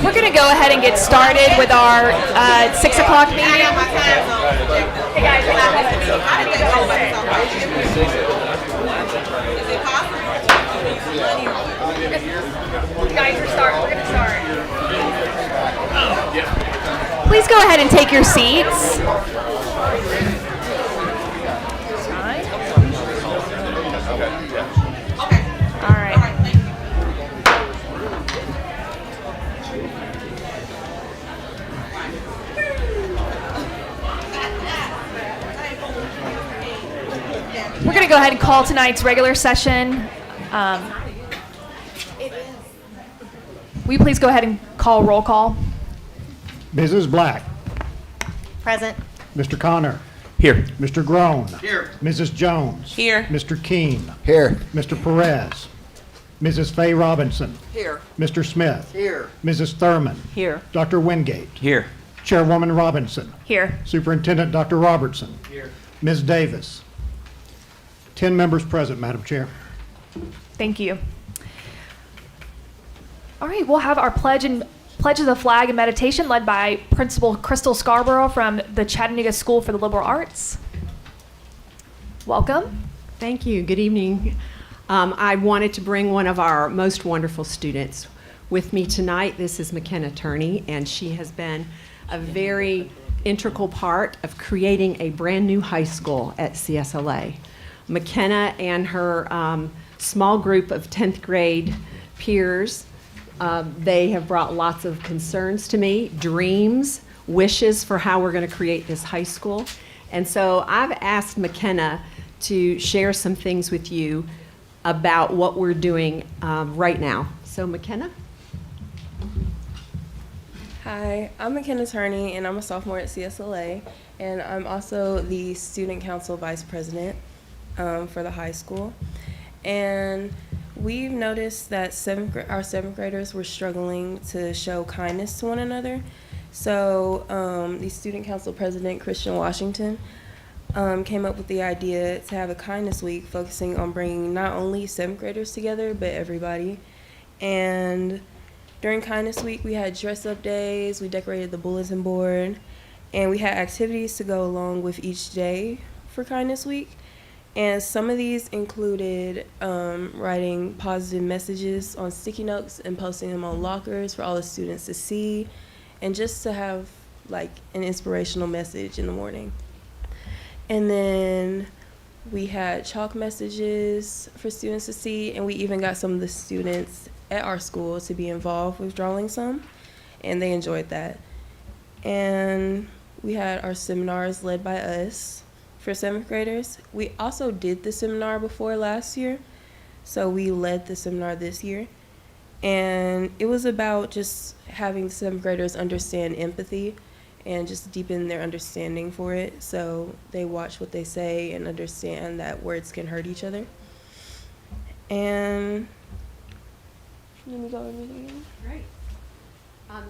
We're going to go ahead and get started with our 6 o'clock meeting. Hey guys, we're going to start. Please go ahead and take your seats. All right. We're going to go ahead and call tonight's regular session. Will you please go ahead and call roll call? Mrs. Black. Present. Mr. Connor. Here. Mr. Groan. Here. Mrs. Jones. Here. Mr. Keene. Here. Mr. Perez. Mrs. Faye Robinson. Here. Mr. Smith. Here. Mrs. Thurman. Here. Dr. Wingate. Here. Chairwoman Robinson. Here. Superintendent Dr. Robertson. Here. Ms. Davis. 10 members present, Madam Chair. Thank you. All right, we'll have our pledge of the flag and meditation led by Principal Crystal Scarborough from the Chattanooga School for the Liberal Arts. Welcome. Thank you. Good evening. I wanted to bring one of our most wonderful students with me tonight. This is McKenna Turney, and she has been a very integral part of creating a brand new high school at CSLA. McKenna and her small group of 10th grade peers, they have brought lots of concerns to me, dreams, wishes for how we're going to create this high school. And so I've asked McKenna to share some things with you about what we're doing right now. So McKenna? Hi, I'm McKenna Turney, and I'm a sophomore at CSLA, and I'm also the Student Council Vice President for the high school. And we've noticed that our seventh graders were struggling to show kindness to one another. So the Student Council President, Christian Washington, came up with the idea to have a kindness week focusing on bringing not only seventh graders together, but everybody. And during kindness week, we had dress-up days, we decorated the bulletin board, and we had activities to go along with each day for kindness week. And some of these included writing positive messages on sticky notes and posting them on lockers for all the students to see, and just to have like an inspirational message in the morning. And then we had chalk messages for students to see, and we even got some of the students at our school to be involved with drawing some, and they enjoyed that. And we had our seminars led by us for seventh graders. We also did the seminar before last year, so we led the seminar this year. And it was about just having the seventh graders understand empathy and just deepen their understanding for it, so they watch what they say and understand that words can hurt each other. And let me go over it again. Great.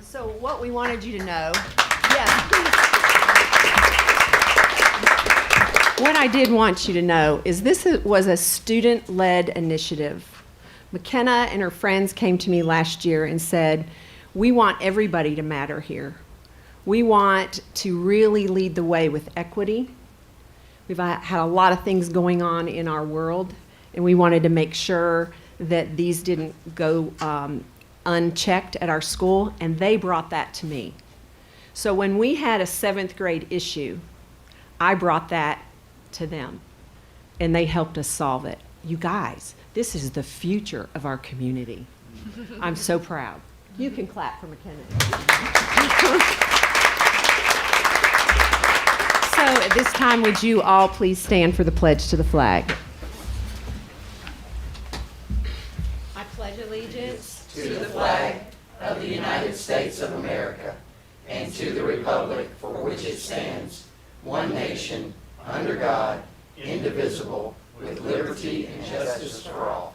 So what we wanted you to know, yes, please. What I did want you to know is this was a student-led initiative. McKenna and her friends came to me last year and said, we want everybody to matter here. We want to really lead the way with equity. We've had a lot of things going on in our world, and we wanted to make sure that these didn't go unchecked at our school, and they brought that to me. So when we had a seventh grade issue, I brought that to them, and they helped us solve it. You guys, this is the future of our community. I'm so proud. You can clap for McKenna. So at this time, would you all please stand for the pledge to the flag? I pledge allegiance to the flag of the United States of America and to the republic for which it stands, one nation, under God, indivisible, with liberty and justice for all.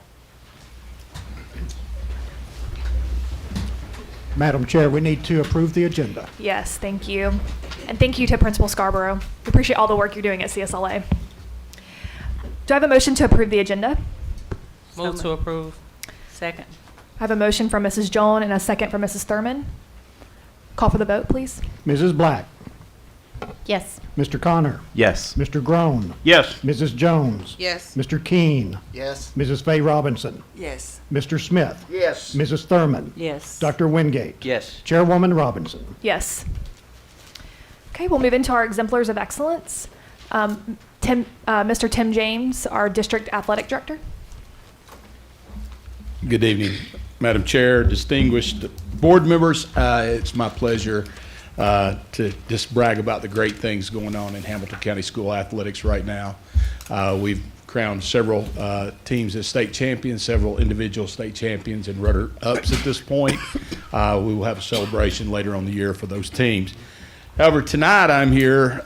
Madam Chair, we need to approve the agenda. Yes, thank you. And thank you to Principal Scarborough. We appreciate all the work you're doing at CSLA. Do I have a motion to approve the agenda? Move to approve. Second. I I have a motion from Mrs. Jones and a second from Mrs. Thurman. Call for the vote, please. Mrs. Black, Yes. Mr. Connor, Yes. Mr. Groan, Yes. Mrs. Jones, Yes. Mr. Keene, Yes. Mrs. Fay Robinson, Yes. Mr. Smith, Yes. Mrs. Thurman, Yes. Dr. Wingate, Yes. Chairwoman Robinson. Yes. Okay, we'll move into our exemplars of excellence. Mr. Tim James, our district athletic director. Good evening, Madam Chair, distinguished board members. It's my pleasure to just brag about the great things going on in Hamilton County School athletics right now. We've crowned several teams as state champions, several individual state champions and runner-ups at this point. We will have a celebration later on the year for those teams. However, tonight I'm here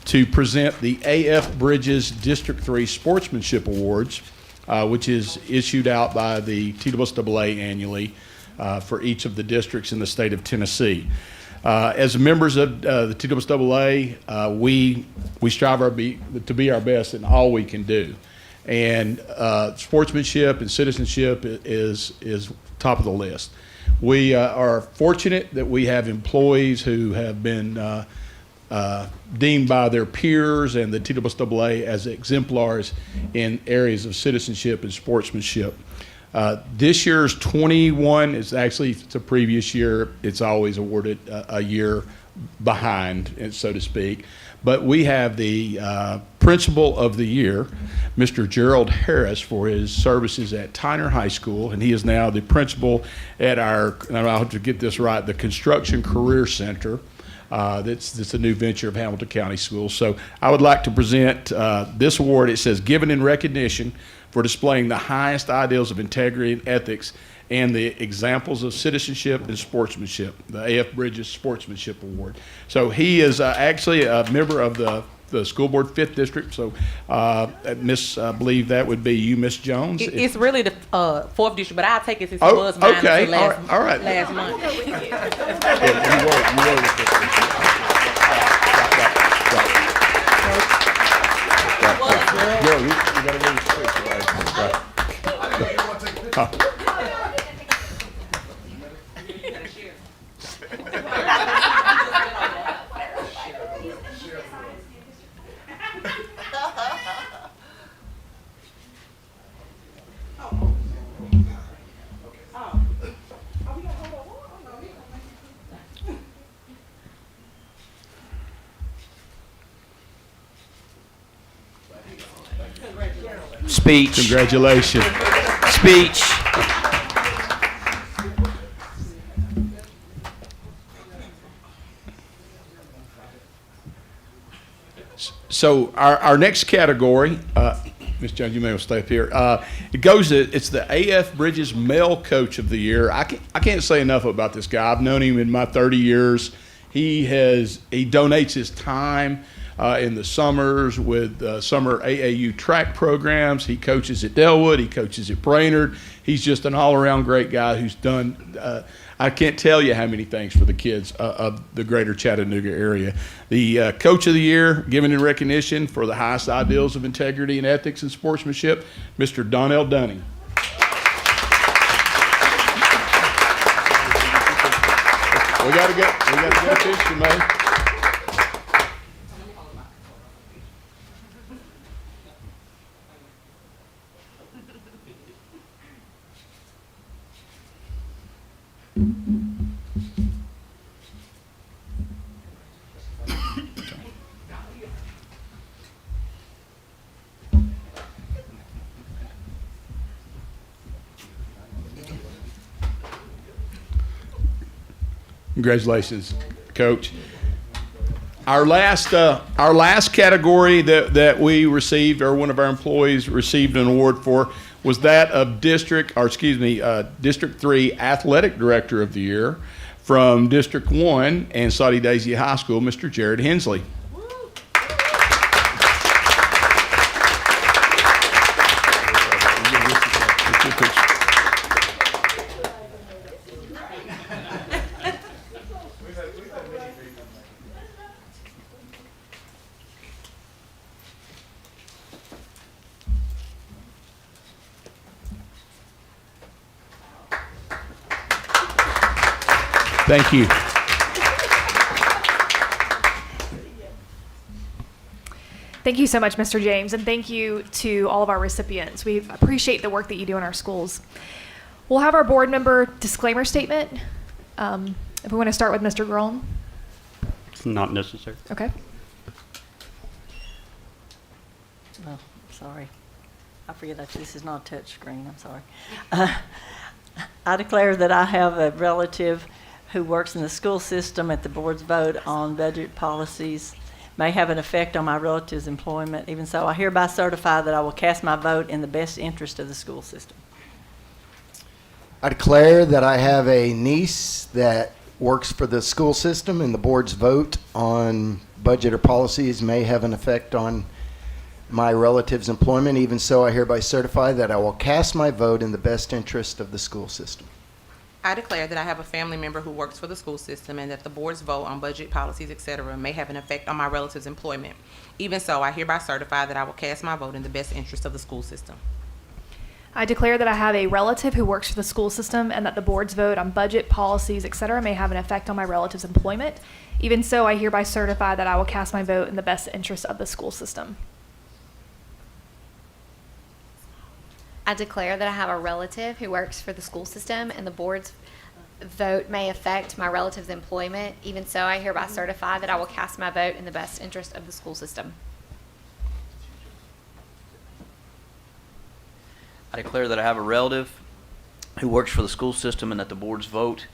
to present the A.F. Bridges District 3 Sportsmanship Awards, which is issued out by the TSSAA annually for each of the districts in the state of Tennessee. As members of the TSSAA, we strive to be our best in all we can do. And sportsmanship and citizenship is top of the list. We are fortunate that we have employees who have been deemed by their peers and the TSSAA as exemplars in areas of citizenship and sportsmanship. This year's 21 is actually, it's a previous year. It's always awarded a year behind, so to speak. But we have the Principal of the Year, Mr. Gerald Harris, for his services at Tyner High School, and he is now the principal at our, and I'll have to get this right, the Construction Career Center. That's a new venture of Hamilton County Schools. So I would like to present this award. It says, given in recognition for displaying the highest ideals of integrity and ethics and the examples of citizenship and sportsmanship, the A.F. Bridges Sportsmanship Award. So he is actually a member of the school board 5th district. So I believe that would be you, Miss Jones. It's really the 4th district, but I'll take it since it was mine okay. until last, All right. last month. You were with this. Girl, you gotta leave the switch, right? Speech. Congratulations. Speech. So our next category, Ms. Jones, you may want to stay up here. It's the A.F. Bridges Male Coach of the Year. I can't say enough about this guy. I've known him in my 30 years. He donates his time in the summers with summer AAU track programs. He coaches at Delwood. He coaches at Brainerd. He's just an all-around great guy who's done, I can't tell you how many things for the kids of the greater Chattanooga area. The Coach of the Year, given in recognition for the highest ideals of integrity and ethics and sportsmanship, Mr. Donnell Dunning. We got to get a picture made. Congratulations, Coach. Our last category that we received, or one of our employees received an award for, was that of District 3 Athletic Director of the Year from District 1 and Soddy Daisy High School, Mr. Jared Hensley. Thank you. Thank you so much, Mr. James, and thank you to all of our recipients. We appreciate the work that you do in our schools. We'll have our board member disclaimer statement. If we want to start with Mr. Groen. It's not necessary. Okay. Oh, sorry. I forget that this is not a touch screen. I'm sorry. I declare that I have a relative who works in the school system at the board's vote on budget policies may have an effect on my relative's employment. Even so, I hereby certify that I will cast my vote in the best interest of the school system. I declare that I have a niece that works for the school system, and the board's vote on budget or policies may have an effect on my relative's employment. Even so, I hereby certify that I will cast my vote in the best interest of the school system. I declare that I have a family member who works for the school system and that the board's vote on budget policies, etc., may have an effect on my relative's employment. Even so, I hereby certify that I will cast my vote in the best interest of the school system. I declare that I have a relative who works for the school system and that the board's vote on budget, policies, etc. may have an effect on my relative's employment. Even so, I hereby certify that I will cast my vote in the best interest of the school system. I declare that I have a relative who works for the school system and the board's vote may affect my relative's employment. Even so, I hereby certify that I will cast my vote in the best interest of the school system. I declare that I have a relative who works for the school system and that the board's vote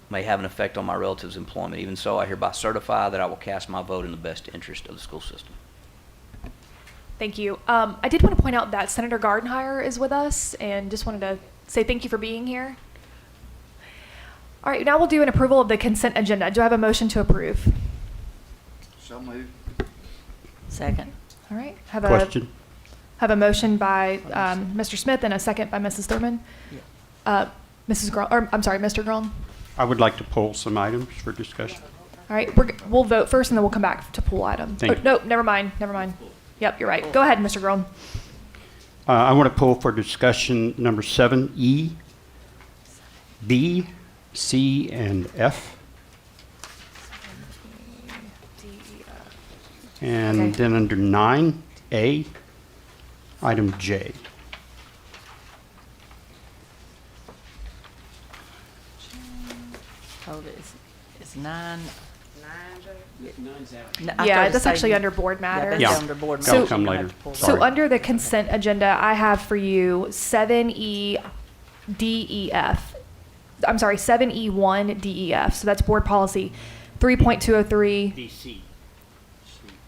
may have an effect on my relative's employment. Even so, I hereby certify that I will cast my vote in the best interest of the school system. Thank you. I did want to point out that Senator Gardenhire is with us and just wanted to say thank you for being here. All right, now we'll do an approval of the consent agenda. Do I have a motion to approve? So moved. Second. All right. Question. Have a motion by Mr. Smith and a second by Mrs. Thurman. Mrs. Gron, or I'm sorry, Mr. Gron. I would like to pull some items for discussion. All right, we'll vote first and then we'll come back to pool items. Thank you. No, never mind. Yep, you're right. Go ahead, Mr. Gron. I want to pull for discussion number 7E, B, C, and F. And Okay. then under 9A, item J. Oh, it's 9. Yeah, that's actually under board matters. Yeah, Yeah. that's under board That'll matters. come You're gonna later. have to pull that. So Sorry. under the consent agenda, I have for you 7E, D, E, F. I'm sorry, 7E1, D, E, F. So that's board policy 3.203 BC.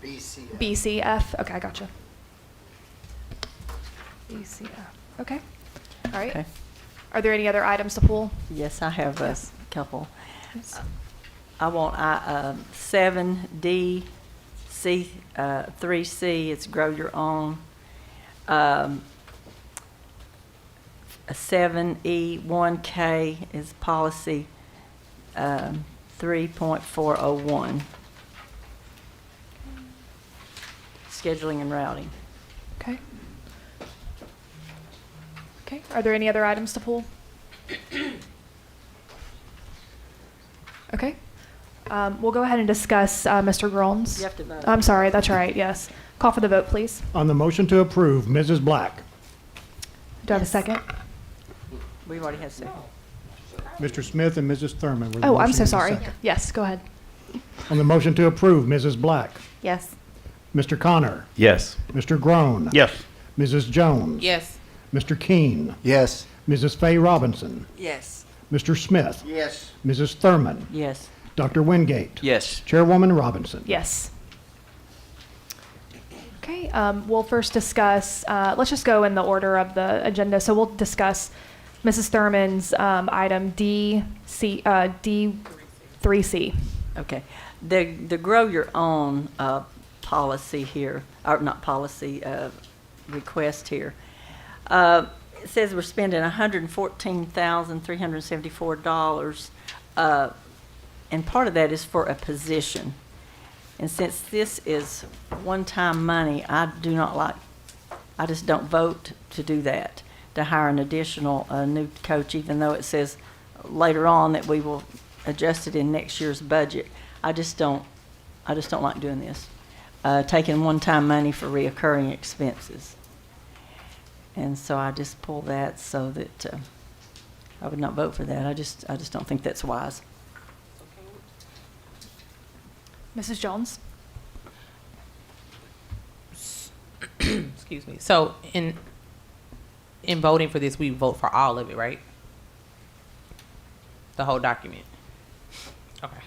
BCF. BCF. Okay, I gotcha. BCF. Okay. All right. Okay. Are there any other items to pull? Yes, I have a couple. I want 7D, C, 3C, it's grow your own. 7E1K is policy 3.401. Scheduling and routing. Okay. Okay. Are there any other items to pull? Okay. We'll go ahead and discuss Mr. Groen's. You have to vote. I'm sorry, that's right, yes. Call for the vote, please. On the motion to approve, Mrs. Black, Do I have a second? We've already had second. Mr. Smith, and Mrs. Thurman. were the Oh, I'm motion so and the sorry. second. Yes, go ahead. On the motion to approve, Mrs. Black, Yes. Mr. Connor, Yes. Mr. Groen. Yes. Mrs. Jones. Yes. Mr. Keene, Yes. Mrs. Fay Robinson, Yes. Mr. Smith, Yes. Mrs. Thurman, Yes. Dr. Wingate. Yes. Chairwoman Robinson. Yes. Okay, we'll first discuss, let's just go in the order of the agenda. So we'll discuss Mrs. Thurman's item D3C. Okay. The grow your own policy here, or not policy, request here. It says we're spending $114,374, and part of that is for a position. And since this is one-time money, I just don't vote to do that, to hire an additional new coach, even though it says later on that we will adjusted in next year's budget. I just don't like doing this. Taking one-time money for reoccurring expenses. And so I just pull that so that I would not vote for that. I just don't think that's wise. Mrs. Jones? Excuse me. So in voting for this, we vote for all of it, right? The whole document. Okay.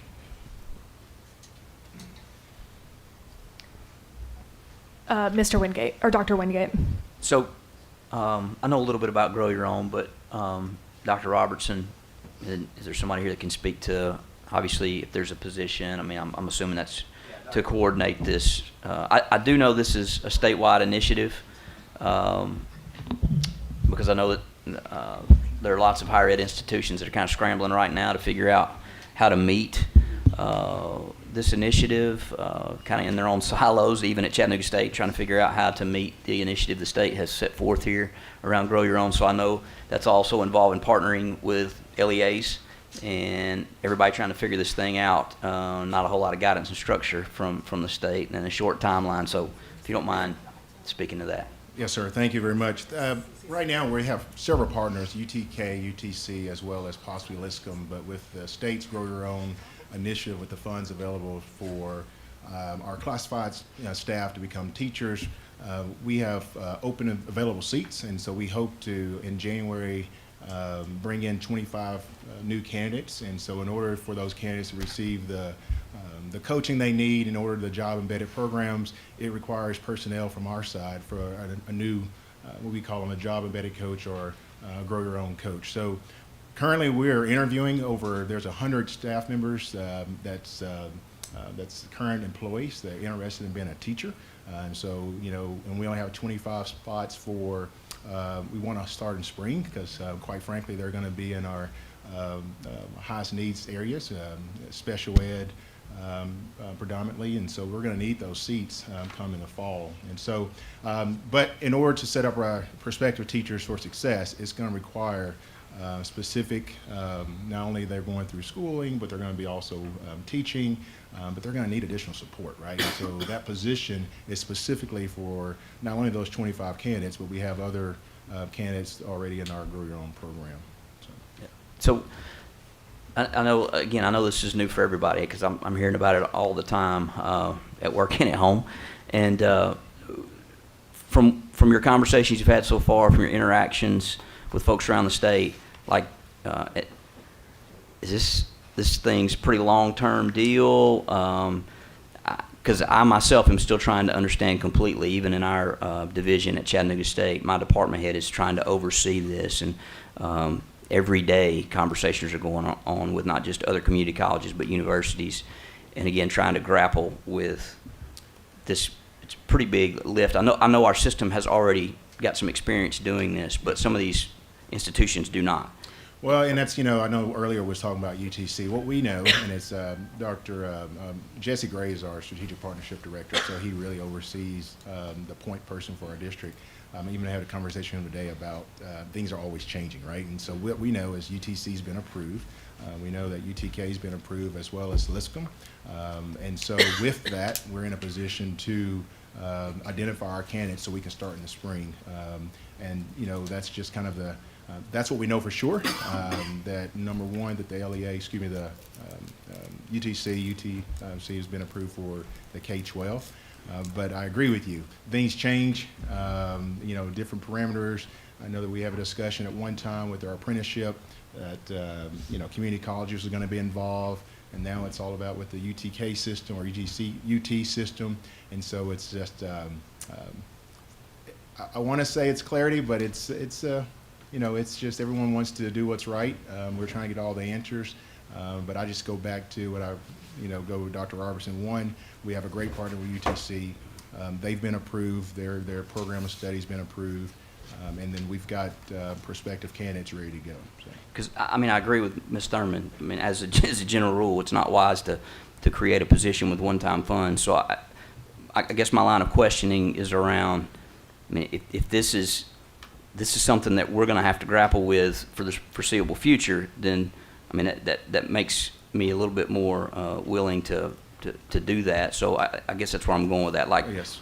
Mr. Wingate, or Dr. Wingate? So, I know a little bit about Grow Your Own, but Dr. Robertson, is there somebody here that can speak to, obviously, if there's a position, I mean, I'm assuming that's to coordinate this. I do know this is a statewide initiative, because I know that there are lots of higher ed institutions that are kind of scrambling right now to figure out how to meet this initiative, kind of in their own silos, even at Chattanooga State, trying to figure out how to meet the initiative the state has set forth here around Grow Your Own. So I know that's also involving partnering with LEAs and everybody trying to figure this thing out. Not a whole lot of guidance and structure from the state and a short timeline. So if you don't mind speaking to that. Yes, sir. Thank you very much. Right now, we have several partners, UTK, UTC, as well as possibly LISCM, but with the state's Grow Your Own initiative with the funds available for our classified staff to become teachers, we have open and available seats, and so we hope to, in January, bring in 25 new candidates. And so in order for those candidates to receive the coaching they need in order to the job embedded programs, it requires personnel from our side for a new, what we call them a job embedded coach or Grow Your Own coach. So currently we're interviewing there's 100 staff members that's current employees that are interested in being a teacher. And so, and we only have 25 spots for, we want to start in spring because quite frankly, they're going to be in our highest needs areas, special ed, predominantly, and so we're going to need those seats come in the fall. And so, but in order to set up our prospective teachers for success, it's going to require specific, not only they're going through schooling, but they're going to be also teaching, but they're going to need additional support, right? And so that position is specifically for not only those 25 candidates, but we have other candidates already in our Grow Your Own program. So I know, again, I know this is new for everybody because I'm hearing about it all the time at work and at home. And from your conversations you've had so far, from your interactions with folks around the state, like, is this thing's pretty long-term deal? Because I myself am still trying to understand completely, even in our division at Chattanooga State, my department head is trying to oversee this. And every day conversations are going on with not just other community colleges, but universities. And again, trying to grapple with this, it's a pretty big lift. I know our system has already got some experience doing this, but some of these institutions do not. Well, and that's, I know earlier was talking about UTC. What we know, and it's Dr. Jesse Gray is our strategic partnership director, so he really oversees the point person for our district. Even I had a conversation with him today about things are always changing, right? And so what we know is UTC's been approved. We know that UTK's been approved as well as LISCM. And so with that, we're in a position to identify our candidates so we can start in the spring. And, that's just kind of that's what we know for sure, that number one, that the the UTC, UTC has been approved for the K-12. But I agree with you. Things change, different parameters. I know that we have a discussion at one time with our apprenticeship that, community colleges are going to be involved. And now it's all about with the UTK system or UT system. And so it's just, I want to say it's clarity, but it's just everyone wants to do what's right. We're trying to get all the answers. But I just go back to what go with Dr. Robertson. One, we have a great partner with UTC. They've been approved. Their program of study's been approved. And then we've got prospective candidates ready to go. Because, I agree with Ms. Thurman. As a general rule, it's not wise to create a position with one-time funds. So I guess my line of questioning is around, if this is something that we're going to have to grapple with for the foreseeable future, then that makes me a little bit more willing to do that. So I guess that's where I'm going with that. Like, Yes.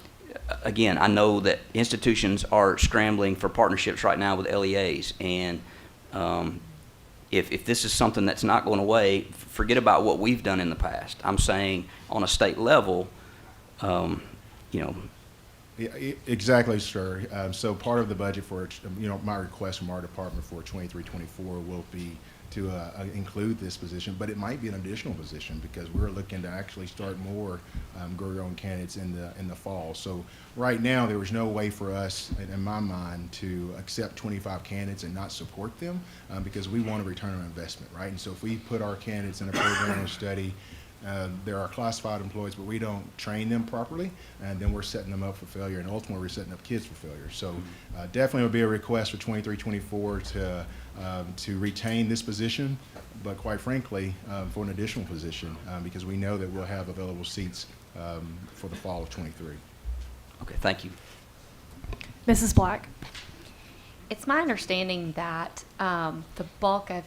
again, I know that institutions are scrambling for partnerships right now with LEAs, and if this is something that's not going away, forget about what we've done in the past. I'm saying on a state level, you know. Yeah, exactly, sir. So part of the budget for, my request from our department for 23-24 will be to include this position, but it might be an additional position because we're looking to actually start more grow your own candidates in the fall. So right now, there was no way for us, in my mind, to accept 25 candidates and not support them because we want a return on investment, right? And so if we put our candidates in a program or study, there are classified employees, but we don't train them properly, and then we're setting them up for failure, and ultimately we're setting up kids for failure. So definitely would be a request for 23-24 to retain this position, but quite frankly, for an additional position, because we know that we'll have available seats for the fall of 23. Okay, thank you. Mrs. Black? It's my understanding that the bulk of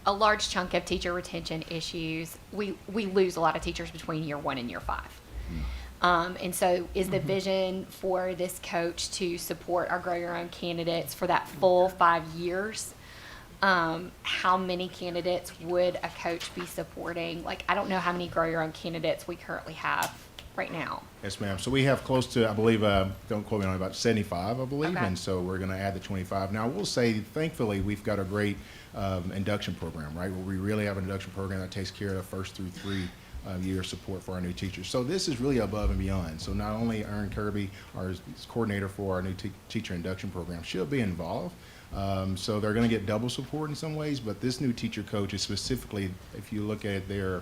a large chunk of teacher retention issues, we lose a lot of teachers between year 1 and year 5. And so is the vision for this coach to support our Grow Your Own candidates for that full 5 years? How many candidates would a coach be supporting? Like, I don't know how many Grow Your Own candidates we currently have right now. Yes, ma'am. So we have close to, I believe, don't quote me on it, about 75, I believe, Okay. and so we're going to add the 25. Now, I will say, thankfully, we've got a great induction program, right, where we really have an induction program that takes care of the first through 3 year support for our new teachers. So this is really above and beyond. So not only Erin Kirby, our coordinator for our new teacher induction program, she'll be involved. So they're going to get double support in some ways, but this new teacher coach is specifically, if you look at their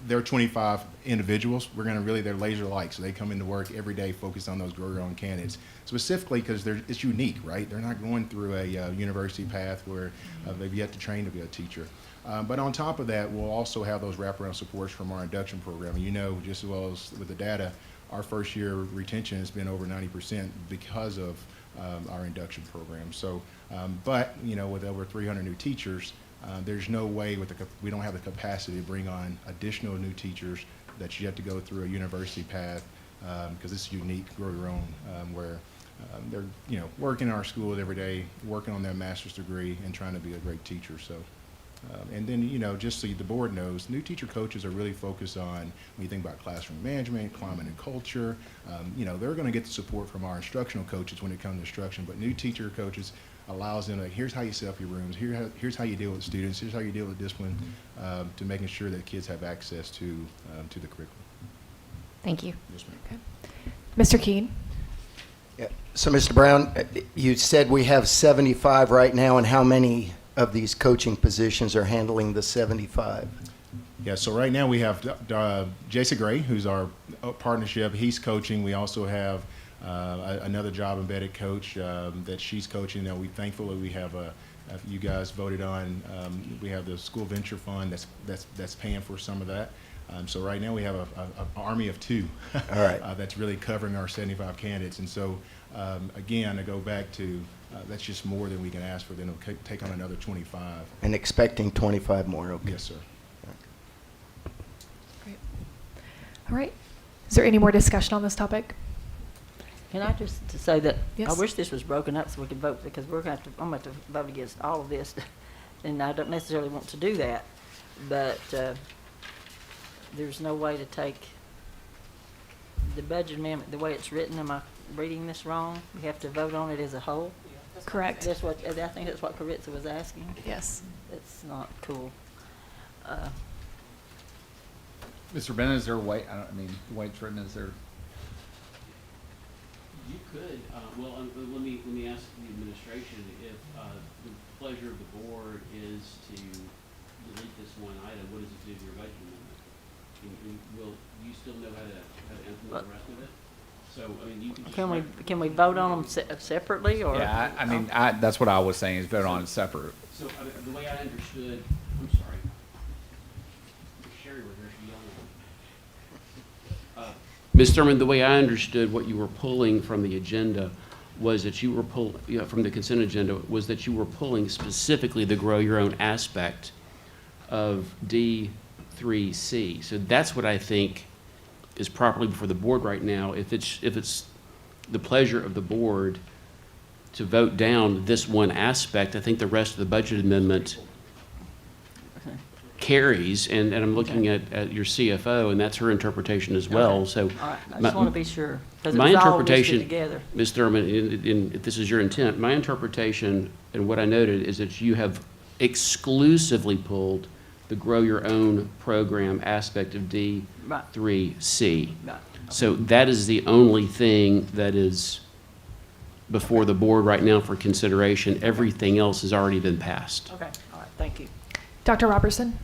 they're 25 individuals. We're going to really, they're laser-like, so they come into work every day focused on those grow your own candidates, specifically because it's unique, right? They're not going through a university path where they've yet to train to be a teacher. But on top of that, we'll also have those wraparound supports from our induction program. And you know, just as well as with the data, our first year retention has been over 90% because of our induction program. So, but, with over 300 new teachers, there's no way we don't have the capacity to bring on additional new teachers that you have to go through a university path because it's unique, grow your own, where they're working in our schools every day, working on their master's degree and trying to be a great teacher. So, and then just so the board knows, new teacher coaches are really focused on when you think about classroom management, climate and culture. They're going to get the support from our instructional coaches when it comes to instruction, but new teacher coaches allows them to, here's how you set up your rooms, here's how you deal with students, here's how you deal with discipline, to making sure that kids have access to the curriculum. Thank you. Yes, ma'am. Mr. Keene? Yeah. So, Mr. Brown, you said we have 75 right now, and how many of these coaching positions are handling the 75? Yeah, so right now we have Jason Gray, who's our partnership. He's coaching. We also have another job embedded coach that she's coaching. Now, thankfully we have you guys voted on. We have the school venture fund that's paying for some of that. So right now we have an army of 2. All right. That's really covering our 75 candidates. And so again, to go back to that's just more than we can ask for. Then it'll take on another 25. And expecting 25 more. Okay. Yes, sir. Great. All right. Is there any more discussion on this topic? Can I just say that Yes. I wish this was broken up so we could vote, because I'm going to have to vote against all of this, and I don't necessarily want to do that, but there's no way to take the budget amendment the way it's written. Am I reading this wrong? We have to vote on it as a whole? Correct. That's what, I think that's what Caritza was asking. Yes. It's not cool. Mr. Bennett, is there a way, the way it's written, is there? You could, let me ask the administration if the pleasure of the board is to delete this one item, what does it do to your budget amendment? Will you still know how to implement the rest of it? So, you can just... Can we vote on them separately, or? Yeah, that's what I was saying, is vote on it separate. So, the way I understood, I'm sorry. Sherry was there, she yelling at me. Ms. Thurman, the way I understood what you were pulling from the agenda was that you were from the consent agenda, was that you were pulling specifically the grow your own aspect of D3C. So that's what I think is properly before the board right now. If it's the pleasure of the board to vote down this one aspect, I think the rest of the budget amendment carries, and I'm looking at your CFO, and that's her interpretation as well. Okay. So All right, I just want to be sure, because it my was all listed interpretation, together. Ms. Thurman, if this is your intent, my interpretation and what I noted is that you have exclusively pulled the grow your own program aspect of D3C. Right. So that is the only thing that is before the board right now for consideration. Everything else has already been passed. Okay, all right, thank you. Dr. Robertson?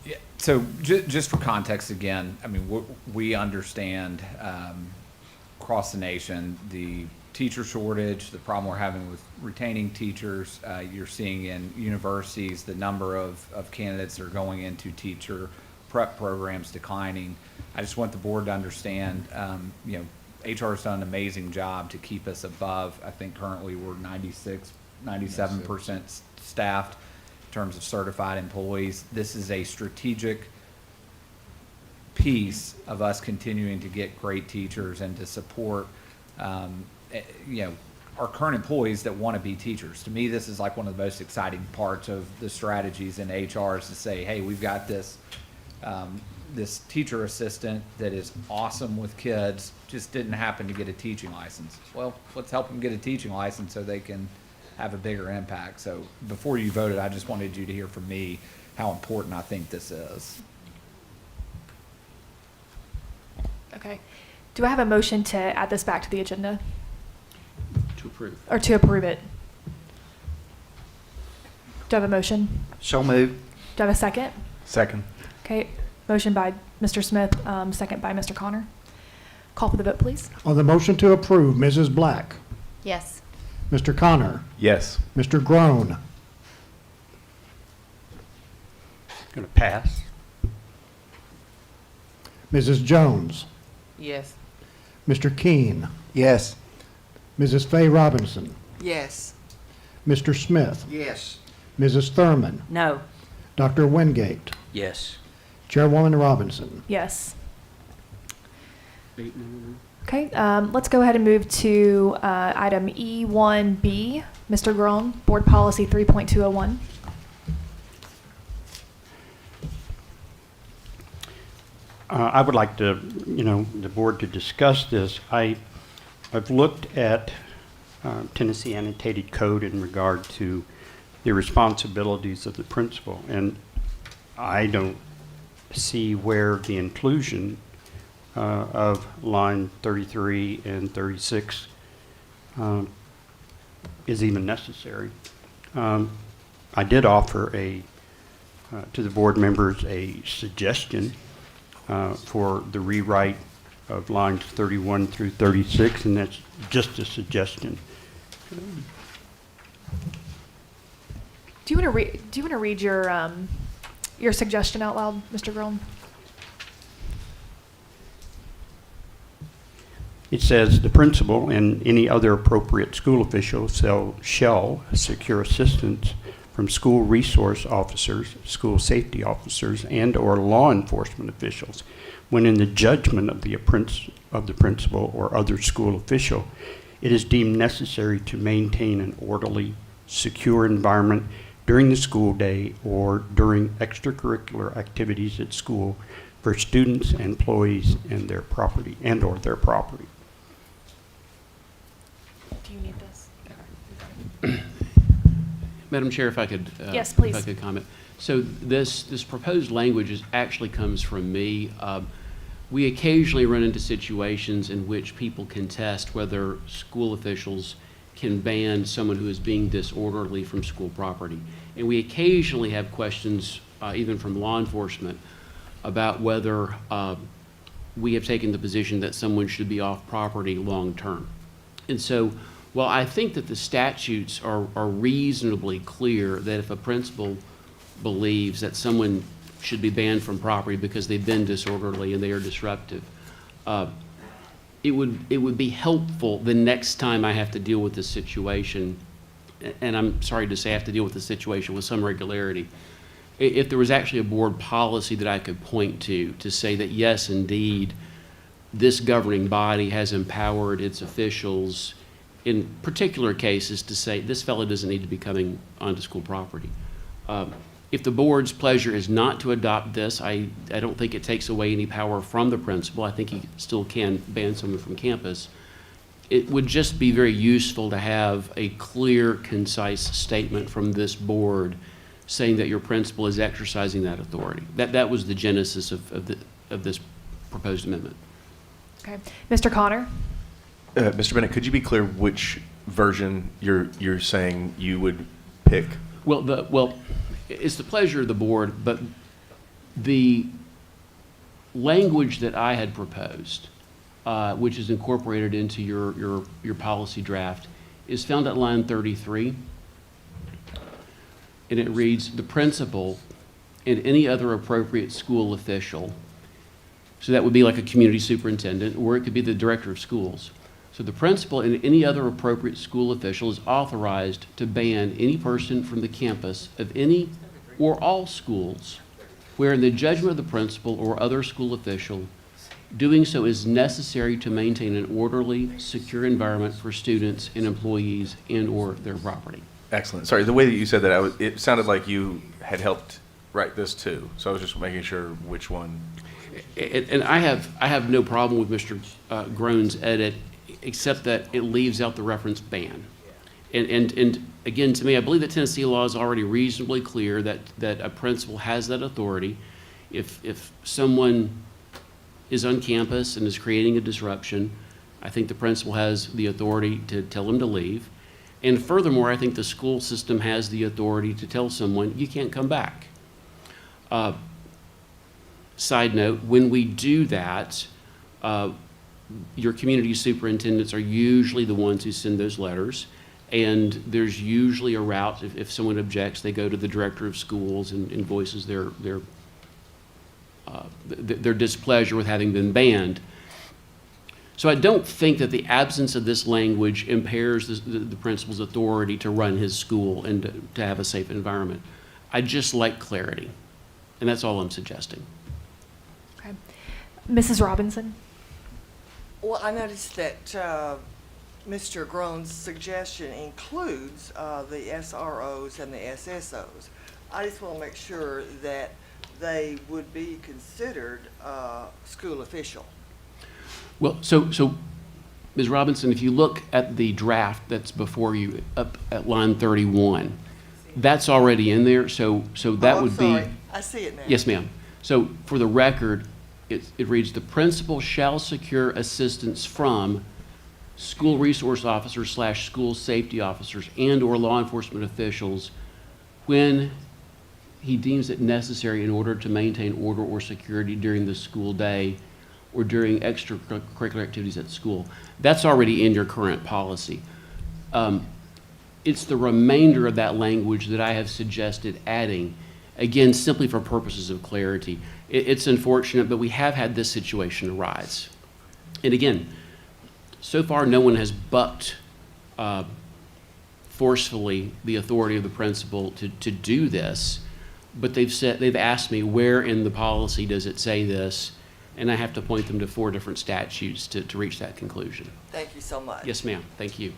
Yeah, so just for context again, I mean, we understand across the nation the teacher shortage, the problem we're having with retaining teachers. You're seeing in universities the number of candidates that are going into teacher prep programs declining. I just want the board to understand, you know, HR has done an amazing job to keep us above. I think currently we're 97% staffed in terms of certified employees. This is a strategic piece of us continuing to get great teachers and to support, you know, our current employees that want to be teachers. To me, this is like one of the most exciting parts of the strategies in HR is to say, hey, we've got this this teacher assistant that is awesome with kids, just didn't happen to get a teaching license. Well, let's help them get a teaching license so they can have a bigger impact. So before you voted, I just wanted you to hear from me how important I think this is. Okay. Do I have a motion to add this back to the agenda? To approve. Or to approve it? Do I have a motion? So moved. Do I have a second? Second. Okay. Motion by Mr. Smith, second by Mr. Connor. Call for the vote, please. On the motion to approve, Mrs. Black, Yes. Mr. Connor, Yes. Mr. Groan, Going to pass. Mrs. Jones, Yes. Mr. Keene, Yes. Mrs. Fay Robinson, Yes. Mr. Smith, Yes. Mrs. Thurman, No. Dr. Wingate, Yes. Chairwoman Robinson. Yes. 8 more. Okay, let's go ahead and move to item E1B. Mr. Groen, Board Policy 3.201. I would like to, the board to discuss this. I've looked at Tennessee annotated code in regard to the responsibilities of the principal, and I don't see where the inclusion of line 33 and 36 is even necessary. I did offer to the board members a suggestion for the rewrite of lines 31 through 36, and that's just a suggestion. Do you want to read your suggestion out loud, Mr. Groen? It says, "The principal and any other appropriate school official shall secure assistance from school resource officers, school safety officers, and/or law enforcement officials when in the judgment of the principal or other school official, it is deemed necessary to maintain an orderly, secure environment during the school day or during extracurricular activities at school for students, employees, and their property and/or their property." Do you need this? Madam Chair, if I could, Yes, please. If I could comment. So this proposed language actually comes from me. We occasionally run into situations in which people contest whether school officials can ban someone who is being disorderly from school property. And we occasionally have questions, even from law enforcement, about whether we have taken the position that someone should be off property long term. And so, while I think that the statutes are reasonably clear that if a principal believes that someone should be banned from property because they've been disorderly and they are disruptive, it would be helpful the next time I have to deal with this situation, and I'm sorry to say I have to deal with this situation with some regularity, if there was actually a board policy that I could point to say that, yes, indeed, this governing body has empowered its officials in particular cases to say, this fellow doesn't need to be coming onto school property. If the board's pleasure is not to adopt this, I don't think it takes away any power from the principal. I think he still can ban someone from campus. It would just be very useful to have a clear, concise statement from this board saying that your principal is exercising that authority. That was the genesis of this proposed amendment. Okay. Mr. Connor? Mr. Bennett, could you be clear which version you're saying you would pick? Well, it's the pleasure of the board, but the language that I had proposed, which is incorporated into your policy draft, is found at line 33. And it reads, the principal and any other appropriate school official, so that would be like a community superintendent, or it could be the director of schools. So the principal and any other appropriate school official is authorized to ban any person from the campus of any or all schools where, in the judgment of the principal or other school official, doing so is necessary to maintain an orderly, secure environment for students and employees and or their property. Excellent. Sorry, the way that you said that, it sounded like you had helped write this too. So I was just making sure which one. And I have no problem with Mr. Groen's edit, except that it leaves out the reference ban. And again, to me, I believe that Tennessee law is already reasonably clear that a principal has that authority. If someone is on campus and is creating a disruption, I think the principal has the authority to tell them to leave. And furthermore, I think the school system has the authority to tell someone, you can't come back. Side note, when we do that, your community superintendents are usually the ones who send those letters. And there's usually a route, if someone objects, they go to the director of schools and voices their displeasure with having been banned. So I don't think that the absence of this language impairs the principal's authority to run his school and to have a safe environment. I just like clarity, and that's all I'm suggesting. Okay. Mrs. Robinson? Well, I noticed that Mr. Groen's suggestion includes the SROs and the SSOs. I just want to make sure that they would be considered school official. Well, so Ms. Robinson, if you look at the draft that's before you up at line 31, that's already in there, so that would be. I see it now. Yes, ma'am. So for the record, it reads, the principal shall secure assistance from school resource officers / school safety officers and or law enforcement officials when he deems it necessary in order to maintain order or security during the school day or during extracurricular activities at school. That's already in your current policy. It's the remainder of that language that I have suggested adding, again, simply for purposes of clarity. It's unfortunate, but we have had this situation arise. And again, so far no one has bucked forcefully the authority of the principal to do this, but they've asked me where in the policy does it say this, and I have to point them to 4 different statutes to reach that conclusion. Thank you so much. Yes, ma'am. Thank you.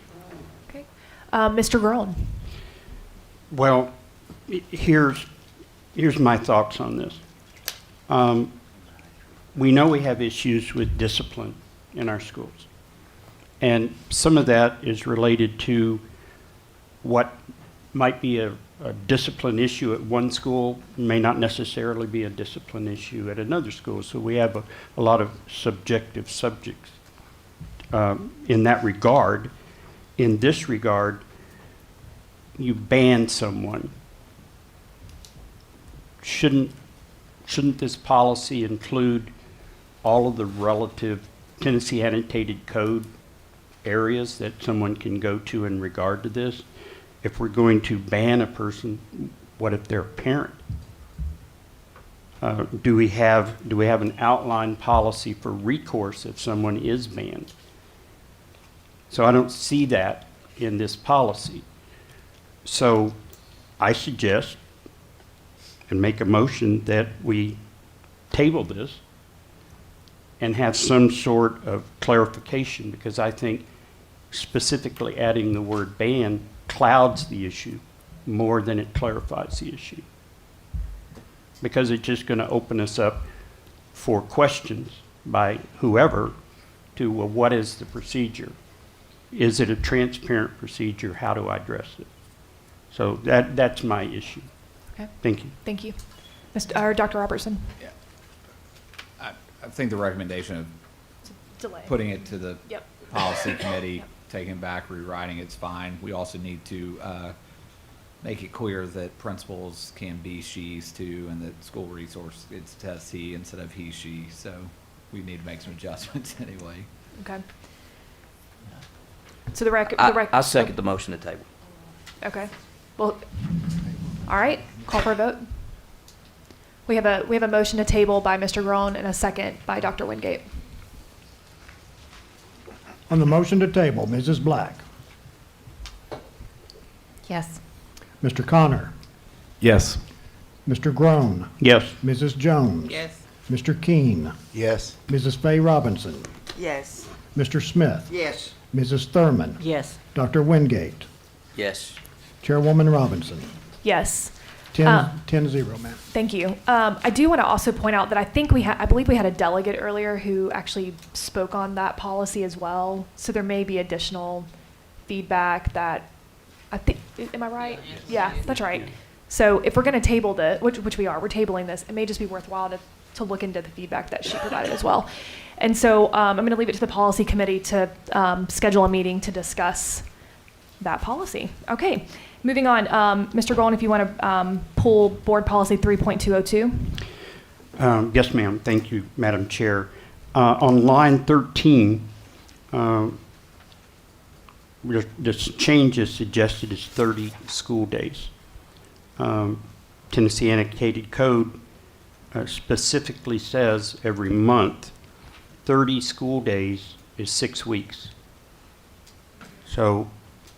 Okay. Mr. Groen? Well, here's my thoughts on this. We know we have issues with discipline in our schools. And some of that is related to what might be a discipline issue at one school may not necessarily be a discipline issue at another school. So we have a lot of subjective subjects in that regard. In this regard, you ban someone. Shouldn't this policy include all of the relative Tennessee annotated code areas that someone can go to in regard to this? If we're going to ban a person, what if they're a parent? Do we have an outline policy for recourse if someone is banned? So I don't see that in this policy. So I suggest and make a motion that we table this and have some sort of clarification, because I think specifically adding the word ban clouds the issue more than it clarifies the issue. Because it's just going to open us up for questions by whoever to, well, what is the procedure? Is it a transparent procedure? How do I address it? So that's my issue. Okay. Thank you. Thank you. Dr. Robertson? I think the recommendation of Delay. putting it to the Yep. policy committee, taking it back, rewriting it's fine. We also need to make it clear that principals can be she's too, and that school resource, it's test he instead of he, she. So we need to make some adjustments anyway. Okay. So the I second the motion to table. Okay. Well, all right. Call for a vote. We have a motion to table by Mr. Groen and a second by Dr. Wingate. On the motion to table, Mrs. Black, Yes. Mr. Connor, Yes. Mr. Groen, Yes. Mrs. Jones, Yes. Mr. Keene, Yes. Mrs. Fay Robinson, Yes. Mr. Smith, Yes. Mrs. Thurman, Yes. Dr. Wingate, Yes. Chairwoman Robinson. Yes. 10-0, ma'am. Thank you. I do want to also point out that I believe we had a delegate earlier who actually spoke on that policy as well. So there may be additional feedback that I think, am I right? Yeah, that's right. So if we're going to table which we are, we're tabling this, it may just be worthwhile to look into the feedback that she provided as well. And so I'm going to leave it to the policy committee to schedule a meeting to discuss that policy. Okay. Moving on, Mr. Groen, if you want to pull board policy 3.202. Yes, ma'am. Thank you, Madam Chair. On line 13, this change is suggested as 30 school days. Tennessee Annotated Code specifically says every month 30 school days is 6 weeks. So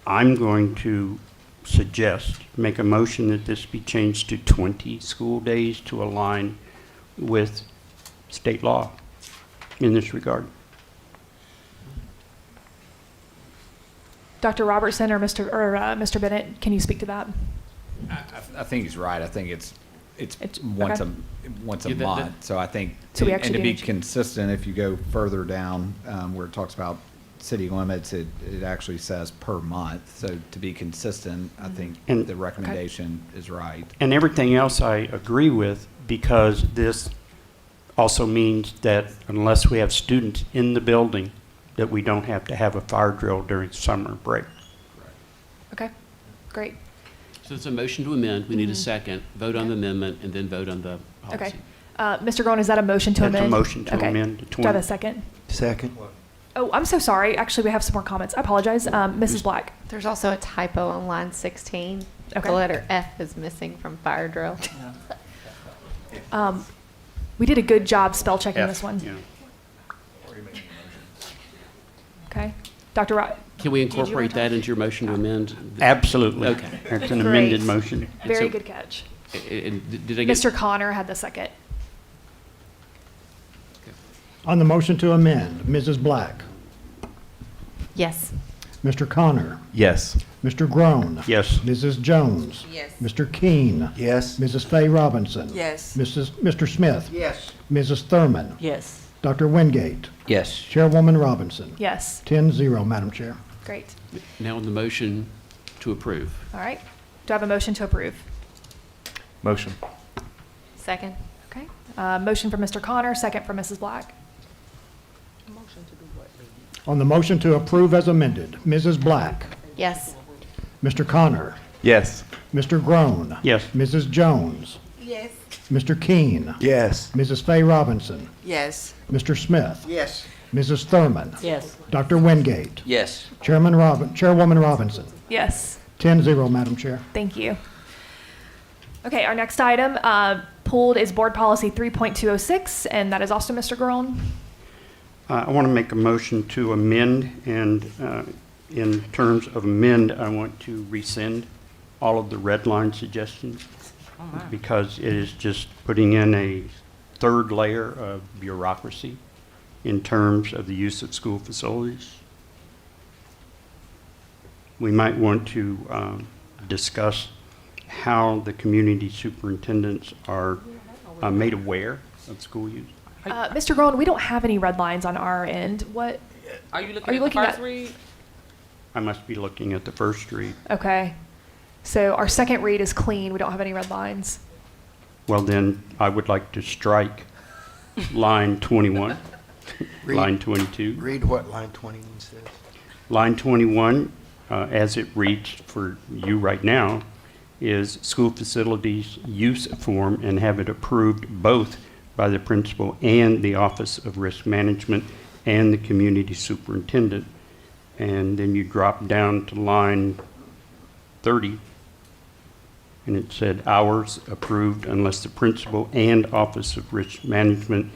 I'm going to make a motion that this be changed to 20 school days to align with state law in this regard. Dr. Robertson or Mr. Bennett, can you speak to that? I think he's right. I think it's once okay. once a Yeah, month. So I think, So we and actually to do be need to- consistent, if you go further down where it talks about city limits, it actually says per month. So to be consistent, I think And- the recommendation is right. And everything else I agree with, because this also means that unless we have students in the building, that we don't have to have a fire drill during summer break. Okay, great. So it's a motion to amend. We need a second. Vote on the amendment and then vote on the policy. Okay. Mr. Groen, is that a motion to That's a amend? motion to Okay. amend to Do I have 20. a second? Second. Oh, I'm so sorry. Actually, we have some more comments. I apologize. Mrs. Black. There's also a typo on line 16. Okay. The letter F is missing from fire drill. We did a good job spell checking F, this one. yeah. Okay. Dr. Rob. Can we Did you wanna incorporate that talk? into your motion to amend? Absolutely. Okay. It's an amended Great. motion. Very so- good catch. And did I get? Mr. Connor had the second. On the motion to amend, Mrs. Black, Yes. Mr. Connor, Yes. Mr. Groen, Yes. Mrs. Jones, Yes. Mr. Keene, Yes. Mrs. Fay Robinson, Yes. Mr. Smith, Yes. Mrs. Thurman, Yes. Dr. Wingate, Yes. Chairwoman Robinson. Yes. 10-0, Madam Chair. Great. Now on the motion to approve. All right. Do I have a motion to approve? Motion. Second. Okay. Motion from Mr. Connor, second from Mrs. Black. On the motion to approve as amended, Mrs. Black, Yes. Mr. Connor, Yes. Mr. Groen, Yes. Mrs. Jones, Yes. Mr. Keene, Yes. Mrs. Fay Robinson, Yes. Mr. Smith, Yes. Mrs. Thurman, Yes. Dr. Wingate, Yes. Chairwoman Robinson. Yes. 10-0, Madam Chair. Thank you. Okay, our next item, pulled is Board Policy 3.206, and that is also Mr. Groen. I want to make a motion to amend, and in terms of amend, I want to rescind all of the red line suggestions because it is just putting in a third layer of bureaucracy in terms of the use of school facilities. We might want to discuss how the community superintendents are made aware of school use. Mr. Groen, we don't have any red lines on our end. What? Are you looking Are you at looking the first at- read? I must be looking at the first read. Okay. So our second read is clean. We don't have any red lines. Well, then I would like to strike line 21, line 22. Read what line 21 says. Line 21, as it reads for you right now, is school facilities use form and have it approved both by the principal and the Office of Risk Management and the community superintendent. And then you drop down to line 30, and it said hours approved unless the principal and Office of Risk Management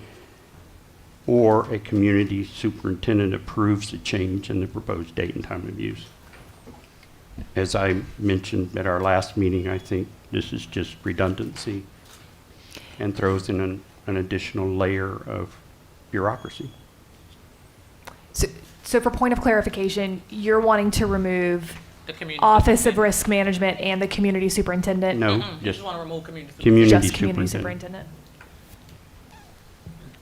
or a community superintendent approves the change in the proposed date and time of use. As I mentioned at our last meeting, I think this is just redundancy and throws in an additional layer of bureaucracy. So for point of clarification, you're wanting to remove The community Office of Risk Management and the community superintendent? No, You just just want to remove community community Just community superintendent. superintendent.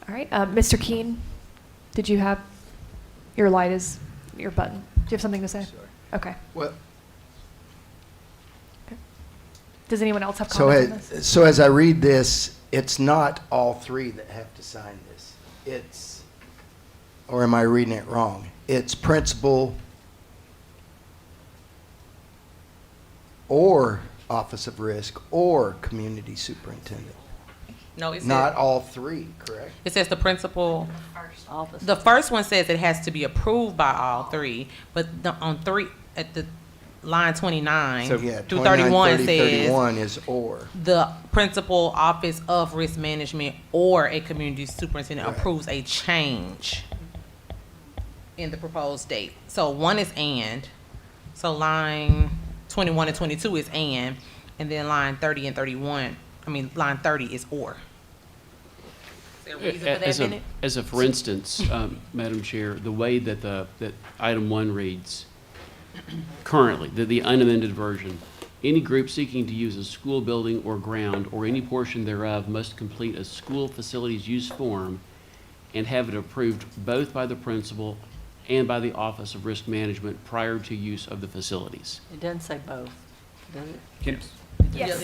All right, Mr. Keen, did you have, your light is, your button. Do you have something to say? Sorry. Okay. Well, Does anyone else have comments on this? so as I read this, it's not all three that have to sign this. It's, or am I reading it wrong? It's principal or Office of Risk or community superintendent. No, it Not says, all three, correct? it says the principal. Office. The first one says it has to be approved by all three, but on three, at the line 29 So, yeah, through 29, 31 30, says 31 is or. the principal Office of Risk Management or a community superintendent Right. approves a change in the proposed date. So one is and, so line 21 and 22 is and then line 30 and 31, line 30 is or. Is there a reason for that As in it? as a for instance, Madam Chair, the way that that item 1 reads currently, the unamended version, any group seeking to use a school building or ground or any portion thereof must complete a school facilities use form and have it approved both by the principal and by the Office of Risk Management prior to use of the facilities. It doesn't say both, does it? Yes.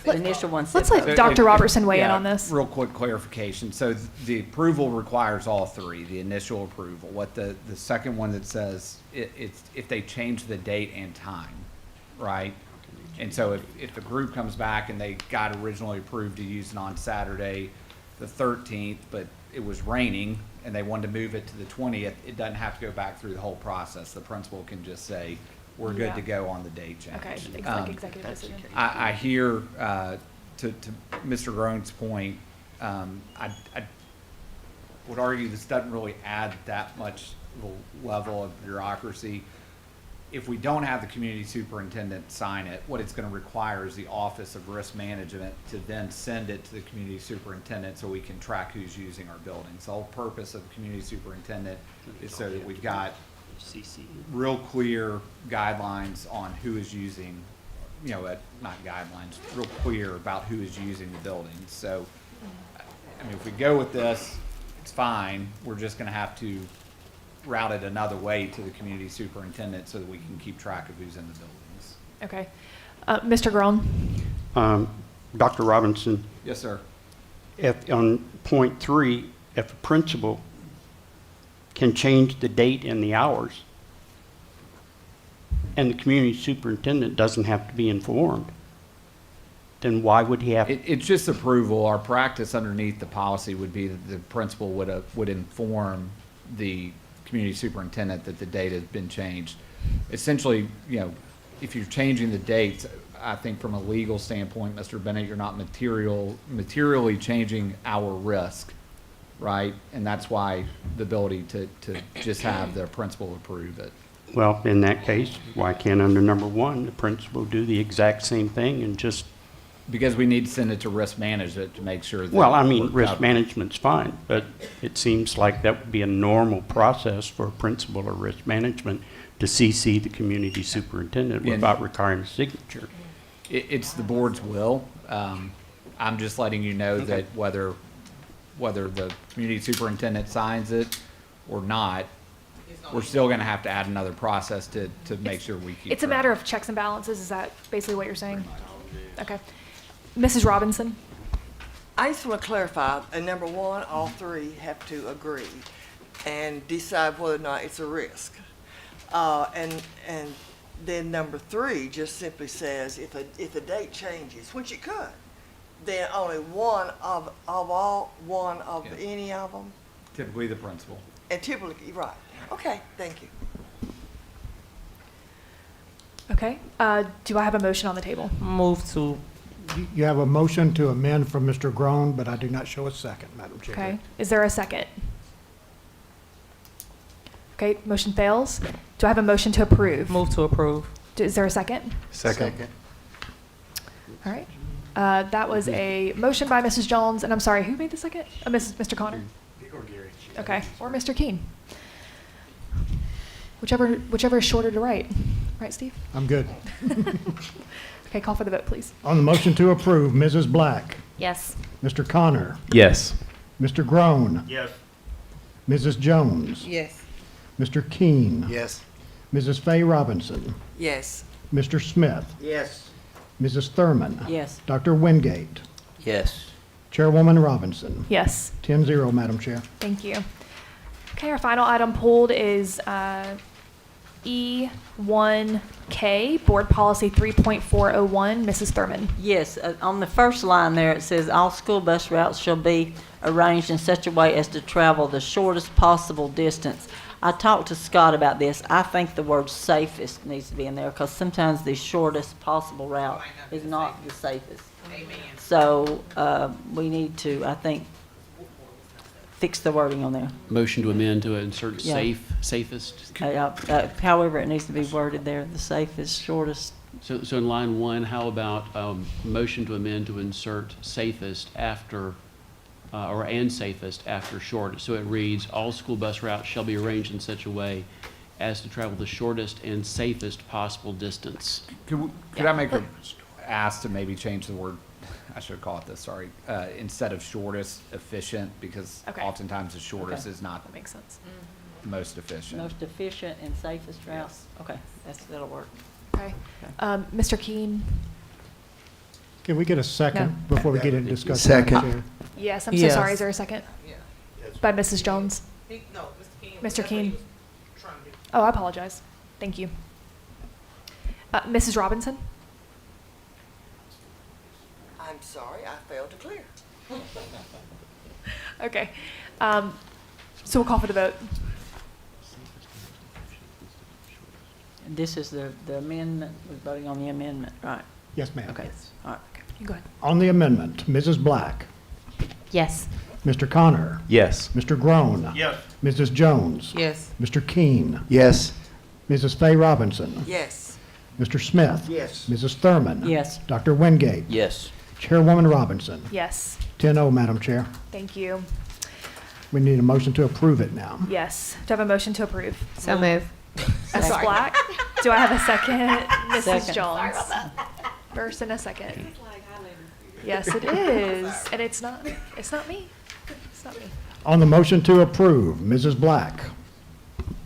The initial one said Let's let both. Dr. Robertson weigh in Yeah, on this. Real quick clarification. So the approval requires all three, the initial approval. What the second one that says, it's if they change the date and time, right? And so if the group comes back and they got originally approved to use it on Saturday, the 13th, but it was raining and they wanted to move it to the 20th, it doesn't have to go back through the whole process. The principal can just say, we're good Yeah. to go on the date change. Okay, like executive decision. I hear, to Mr. Groen's point, I would argue this doesn't really add that much of a level of bureaucracy. If we don't have the community superintendent sign it, what it's gonna require is the Office of Risk Management to then send it to the community superintendent so we can track who's using our buildings. The whole purpose of the community superintendent is so that we've got real clear guidelines on who is using, not guidelines, real clear about who is using the buildings. So, if we go with this, it's fine. We're just gonna have to route it another way to the community superintendent so that we can keep track of who's in the buildings. Okay. Mr. Groen? Dr. Robinson, Yes, sir. if on point 3, if a principal can change the date and the hours, and the community superintendent doesn't have to be informed, then why would he have? It's just approval. Our practice underneath the policy would be that the principal would inform the community superintendent that the date has been changed. Essentially, if you're changing the dates, I think from a legal standpoint, Mr. Bennett, you're not materially changing our risk, right? And that's why the ability to just have the principal approve it. Well, in that case, why can't under number 1, the principal do the exact same thing and just, Because we need to send it to risk management to make sure that. well, I mean, we're risk covered. management's fine, but it seems like that would be a normal process for a principal or risk management to CC the community superintendent Yeah. without requiring a signature. It's the board's will. I'm just letting you know that whether the community superintendent signs it or not, we're still gonna have to add another process to make sure we keep. It's a track. matter of checks and balances. Is that basically what you're saying? Okay. Mrs. Robinson? I just want to clarify, number 1, all 3 have to agree and decide whether or not it's a risk. And then number 3 just simply says if the date changes, which it could, then only one of Yeah. any of them, Typically the principal. and typically, right. Okay, thank you. Okay. Do I have a motion on the table? Move to, You have a motion to amend from Mr. Groen, but I do not show a second, Madam Chair. Okay. Is there a second? Okay, motion fails. Do I have a motion to approve? move to approve. Is there a second? Second. All right. That was a motion by Mrs. Jones, and I'm sorry, who made the second? Mr. Connor? Okay, or Mr. Keene. Whichever is shorter to write. Right, Steve? I'm good. Okay, call for the vote, please. On the motion to approve, Mrs. Black, Yes. Mr. Connor, Yes. Mr. Groen, Yes. Mrs. Jones, Yes. Mr. Keene, Yes. Mrs. Fay Robinson, Yes. Mr. Smith, Yes. Mrs. Thurman, Yes. Dr. Wingate, Yes. Chairwoman Robinson. Yes. 10-0, Madam Chair. Thank you. Okay, our final item pulled is E1K, Board Policy 3.401. Mrs. Thurman. Yes, on the first line there, it says, all school bus routes shall be arranged in such a way as to travel the shortest possible distance. I talked to Scott about this. I think the word safest needs to be in there, because sometimes the shortest possible route is not the safest. So, we need to, I think, fix the wording on there. Motion to amend to insert Yeah. safest. However, it needs to be worded there, the safest, shortest. So in line 1, how about motion to amend to insert safest after, and safest after shortest? So it reads, all school bus routes shall be arranged in such a way as to travel the shortest and safest possible distance. Could I make a ask to maybe change the word, I should call it this, sorry, instead of shortest, efficient, because Okay. oftentimes the shortest Okay. is not That makes sense. most efficient. Most efficient and safest route? Okay, that'll work. Okay. Mr. Keene? Can we get a second before we get into discussion? Second. Madam Chair? Yes, I'm so Yes. sorry. Is there a second? By Mrs. Jones? No, Mr. Keene? Oh, I apologize. Thank you. Mrs. Robinson? I'm sorry, I failed to clear. Okay. So we'll call for the vote. This is the amendment, we're voting on the amendment, right? Yes, ma'am. Okay, all right. You go ahead. On the amendment, Mrs. Black, Yes. Mr. Connor, Yes. Mr. Groen, Yes. Mrs. Jones, Yes. Mr. Keene, Yes. Mrs. Fay Robinson, Yes. Mr. Smith, Yes. Mrs. Thurman, Yes. Dr. Wingate, Yes. Chairwoman Robinson. Yes. 10-0, Madam Chair. Thank you. We need a motion to approve it now. Yes. Do I have a motion to approve? So move. Mrs. Black? Do I have a second? Mrs. Second. Jones? First and a second. Yes, it is. And it's not me. It's not me. On the motion to approve, Mrs. Black,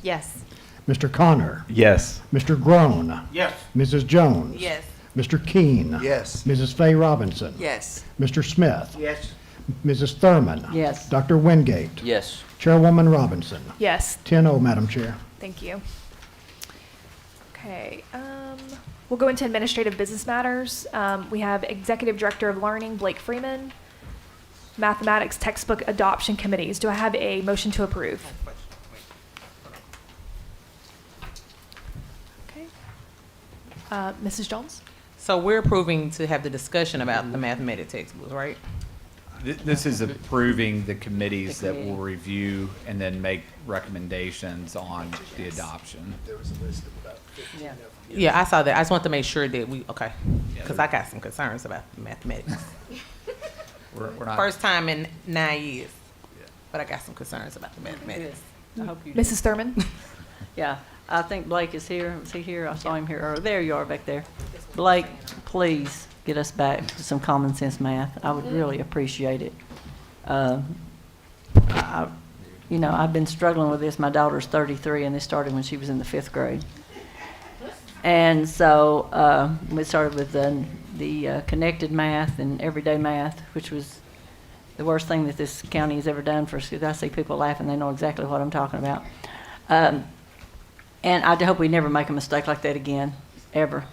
Yes. Mr. Connor, Yes. Mr. Groen, Yes. Mrs. Jones, Yes. Mr. Keene, Yes. Mrs. Fay Robinson, Yes. Mr. Smith, Yes. Mrs. Thurman, Yes. Dr. Wingate, Yes. Chairwoman Robinson. Yes. 10-0, Madam Chair. Thank you. Okay, we'll go into administrative business matters. We have Executive Director of Learning, Blake Freeman, Mathematics Textbook Adoption Committees. Do I have a motion to approve? Okay. Mrs. Jones? So we're approving to have the discussion about the mathematics textbooks, right? This is approving the committees that will review and then make recommendations on the adoption. Yeah. Yeah, I saw that. I just want to make sure that okay, because I got some concerns about mathematics. We're not. First time in 9 years, but I got some concerns about the mathematics. I hope you do. Mrs. Thurman? Yeah, I think Blake is here. Is he here? I saw him here earlier. There you are back there. Blake, please get us back to some common sense math. I would really appreciate it. You know, I've been struggling with this. My daughter's 33, and this started when she was in the 5th grade. And so we started with the connected math and everyday math, which was the worst thing that this county has ever done for us. I see people laughing. They know exactly what I'm talking about. And I hope we never make a mistake like that again, ever.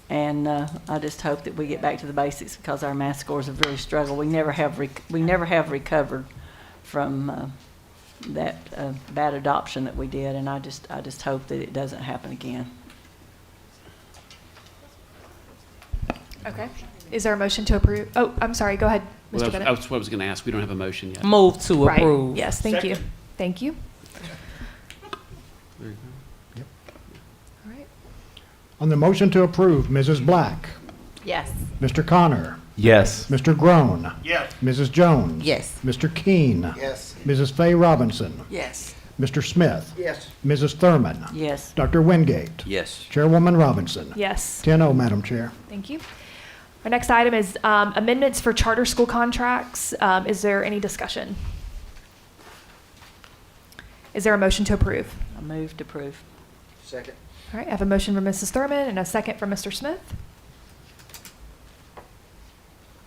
And I just hope that we get back to the basics, because our math scores have really struggled. We never have recovered from that bad adoption that we did, and I just hope that it doesn't happen again. Okay. Is there a motion to approve? Oh, I'm sorry. Go ahead, Mr. Well, Bennett. that's what I was going to ask. We don't have a motion yet. Move to Right. approve. Yes, thank you. Thank you. There you go. All right. On the motion to approve, Mrs. Black, Yes. Mr. Connor, Yes. Mr. Groan, Yes. Mrs. Jones. Yes. Mr. Keene. Yes. Mrs. Fay Robinson. Yes. Mr. Smith. Yes. Mrs. Thurman. Yes. Dr. Wingate. Yes. Chairwoman Robinson. Yes. 10-0, Madam Chair. Thank you. Our next item is amendments for charter school contracts. Is there any discussion? Is there a motion to approve? I move to approve. Second. All right, I have a motion from Mrs. Thurman and a second from Mr. Smith.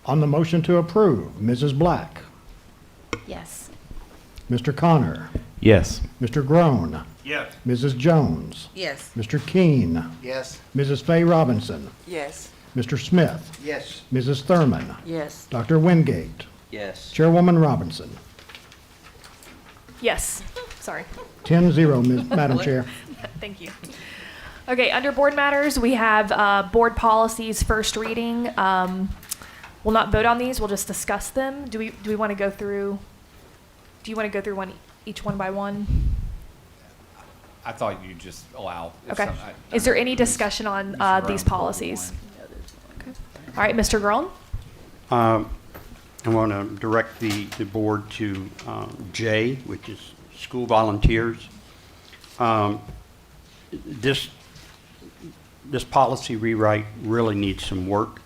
On the motion to approve, Mrs. Black, Yes. Mr. Connor, Yes. Mr. Groan, Yes. Mrs. Jones, Yes. Mr. Keene, Yes. Mrs. Fay Robinson, Yes. Mr. Smith, Yes. Mrs. Thurman, Yes. Dr. Wingate, Yes. Chairwoman Robinson. Yes. Sorry. 10-0, Madam Chair. Thank you. Okay, under board matters, we have board policies first reading. We'll not vote on these. We'll just discuss them. Do we want to go through? Do you want to go through each one by one? I thought you just allow. if Okay. some- Is there any discussion on these policies? Okay. All right, Mr. Groen. I want to direct the board to J, which is school volunteers. This policy rewrite really needs some work.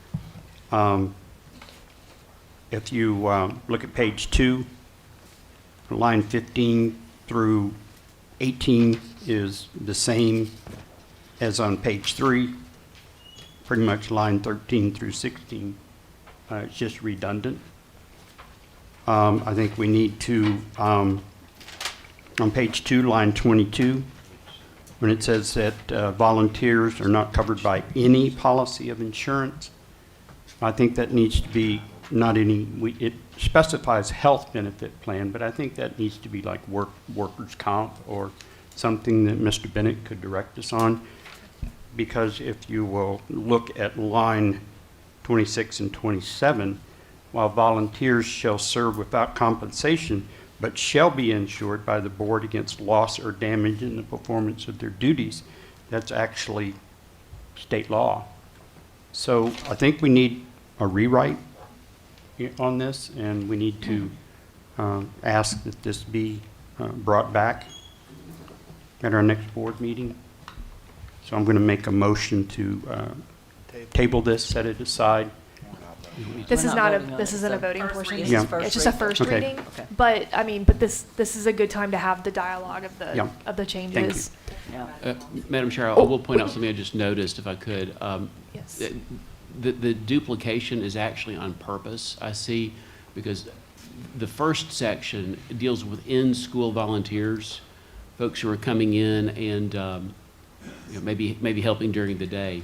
If you look at page 2, line 15 through 18 is the same as on page 3. Pretty much line 13 through 16. It's just redundant. I think we need to, on page 2, line 22, when it says that volunteers are not covered by any policy of insurance, I think that needs to be not any, it specifies health benefit plan, but I think that needs to be like workers' comp or something that Mr. Bennett could direct us on. Because if you will look at line 26 and 27, while volunteers shall serve without compensation, but shall be insured by the board against loss or damage in the performance of their duties, that's actually state law. So I think we need a rewrite on this, and we need to ask that this be brought back at our next board meeting. So I'm going to make a motion to table this, set it aside. This We're is not not voting on this it, isn't a so- voting First portion. reading. Yeah. It's just a first Okay. reading. Okay. But this is a good time to have the dialogue of the Yeah. changes. Yeah. Madam Chair, I will point out something I just noticed, if I could. Yes. The duplication is actually on purpose, I see, because the first section deals with in-school volunteers, folks who are coming in and maybe helping during the day.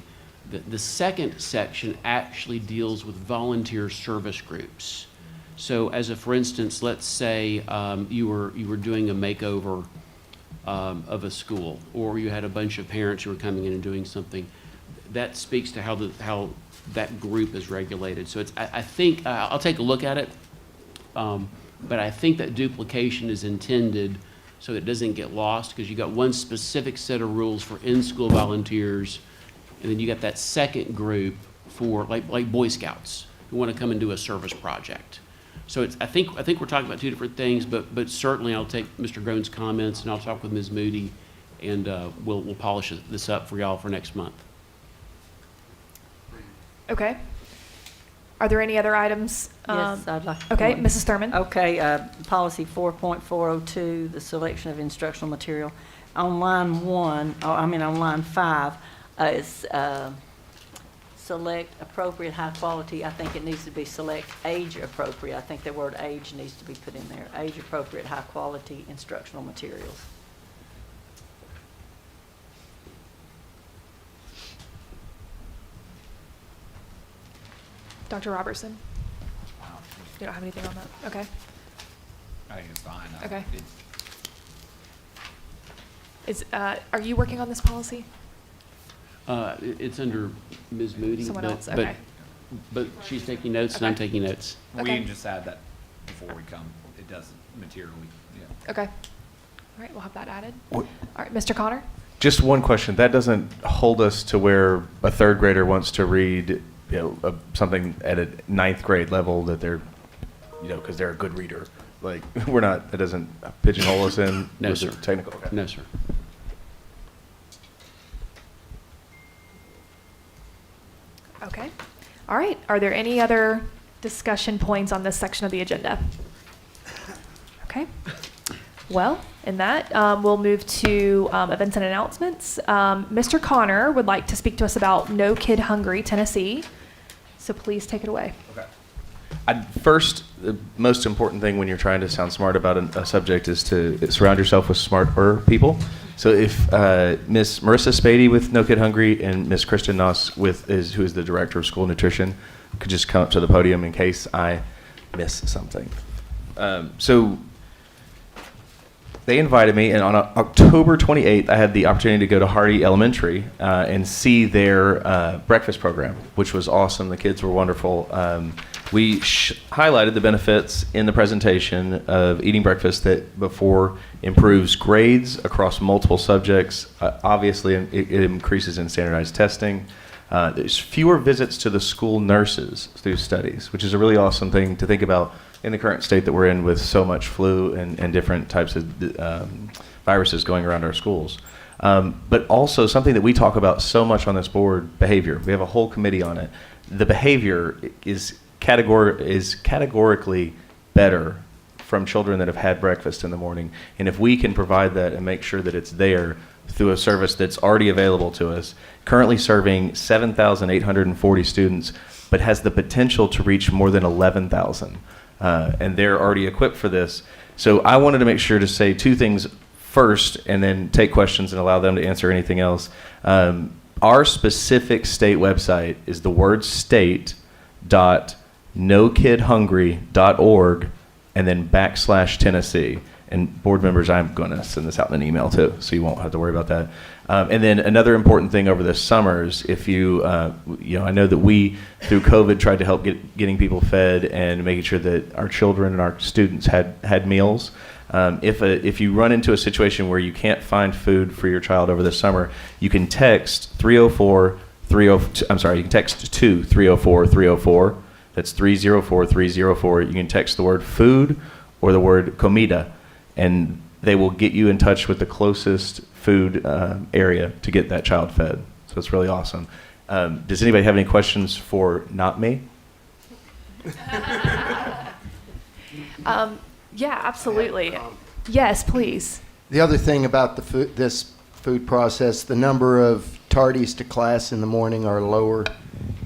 The second section actually deals with volunteer service groups. So as a, for instance, let's say you were doing a makeover of a school, or you had a bunch of parents who were coming in and doing something. that speaks to how that group is regulated. So I think, I'll take a look at it, but I think that duplication is intended so it doesn't get lost, because you got one specific set of rules for in-school volunteers, and then you got that second group for like Boy Scouts who want to come and do a service project. So I think we're talking about two different things, but certainly I'll take Mr. Grone's comments and I'll talk with Ms. Moody, and we'll polish this up for y'all for next month. Okay. Are there any other items? Yes, I'd like to. Okay, Mrs. Thurman. Okay, policy 4.402, the selection of instructional material. On line on line 5, it's select appropriate high quality. I think it needs to be select age appropriate. I think the word age needs to be put in there. Age appropriate high quality instructional materials. Dr. Robertson? You don't have anything on that? Okay. I think it's fine. Okay. Are you working on this policy? It's under Ms. Moody. Someone but- else, but- okay. But she's taking notes and I'm Okay. taking notes. We Okay. can just add that before we come. It doesn't materially, yeah. Okay. All right, we'll have that added. What- All right, Mr. Connor? Just one question. That doesn't hold us to where a third grader wants to read, something at a ninth grade level that they're, because they're a good reader. Like, we're not, that doesn't pigeonhole us in? No, with the sir. Technical? Okay. No, sir. Okay. All right. Are there any other discussion points on this section of the agenda? Okay. Well, in that, we'll move to events and announcements. Mr. Connor would like to speak to us about No Kid Hungry, Tennessee. So please take it away. Okay. First, the most important thing when you're trying to sound smart about a subject is to surround yourself with smarter people. So if Miss Marissa Spady with No Kid Hungry and Miss Kristen Noss who is the director of school nutrition could just come up to the podium in case I miss something. So they invited me, and on October 28th, I had the opportunity to go to Hardy Elementary and see their breakfast program, which was awesome. The kids were wonderful. We highlighted the benefits in the presentation of eating breakfast that before improves grades across multiple subjects. Obviously, it increases in standardized testing. There's fewer visits to the school nurses through studies, which is a really awesome thing to think about in the current state that we're in with so much flu and different types of viruses going around our schools. But also something that we talk about so much on this board, behavior. We have a whole committee on it. The behavior is categorically better from children that have had breakfast in the morning. And if we can provide that and make sure that it's there through a service that's already available to us, currently serving 7,840 students, but has the potential to reach more than 11,000. And they're already equipped for this. So I wanted to make sure to say two things first and then take questions and allow them to answer anything else. Our specific state website is the word state.nokidhungry.org and then /Tennessee. And board members, I'm going to send this out in an email too, so you won't have to worry about that. And then another important thing over the summers, if you, I know that we, through COVID, tried to help getting people fed and making sure that our children and our students had meals. If you run into a situation where you can't find food for your child over the summer, you can text you can text to 304-304. That's 304-304. You can text the word food or the word comida, and they will get you in touch with the closest food area to get that child fed. So it's really awesome. Does anybody have any questions for not me? Yeah, absolutely. Yes, please. The other thing about this food process, the number of tardies to class in the morning are lower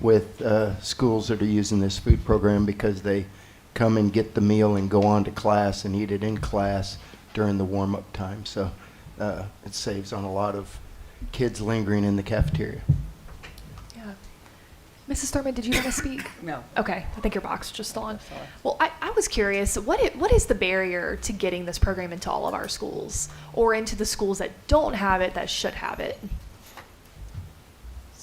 with schools that are using this food program because they come and get the meal and go on to class and eat it in class during the warm-up time. So it saves on a lot of kids lingering in the cafeteria. Yeah. Mrs. Thurman, did you want to speak? No. Okay. I think your box is just still on. Sorry. Well, I was curious, what is the barrier to getting this program into all of our schools or into the schools that don't have it that should have it?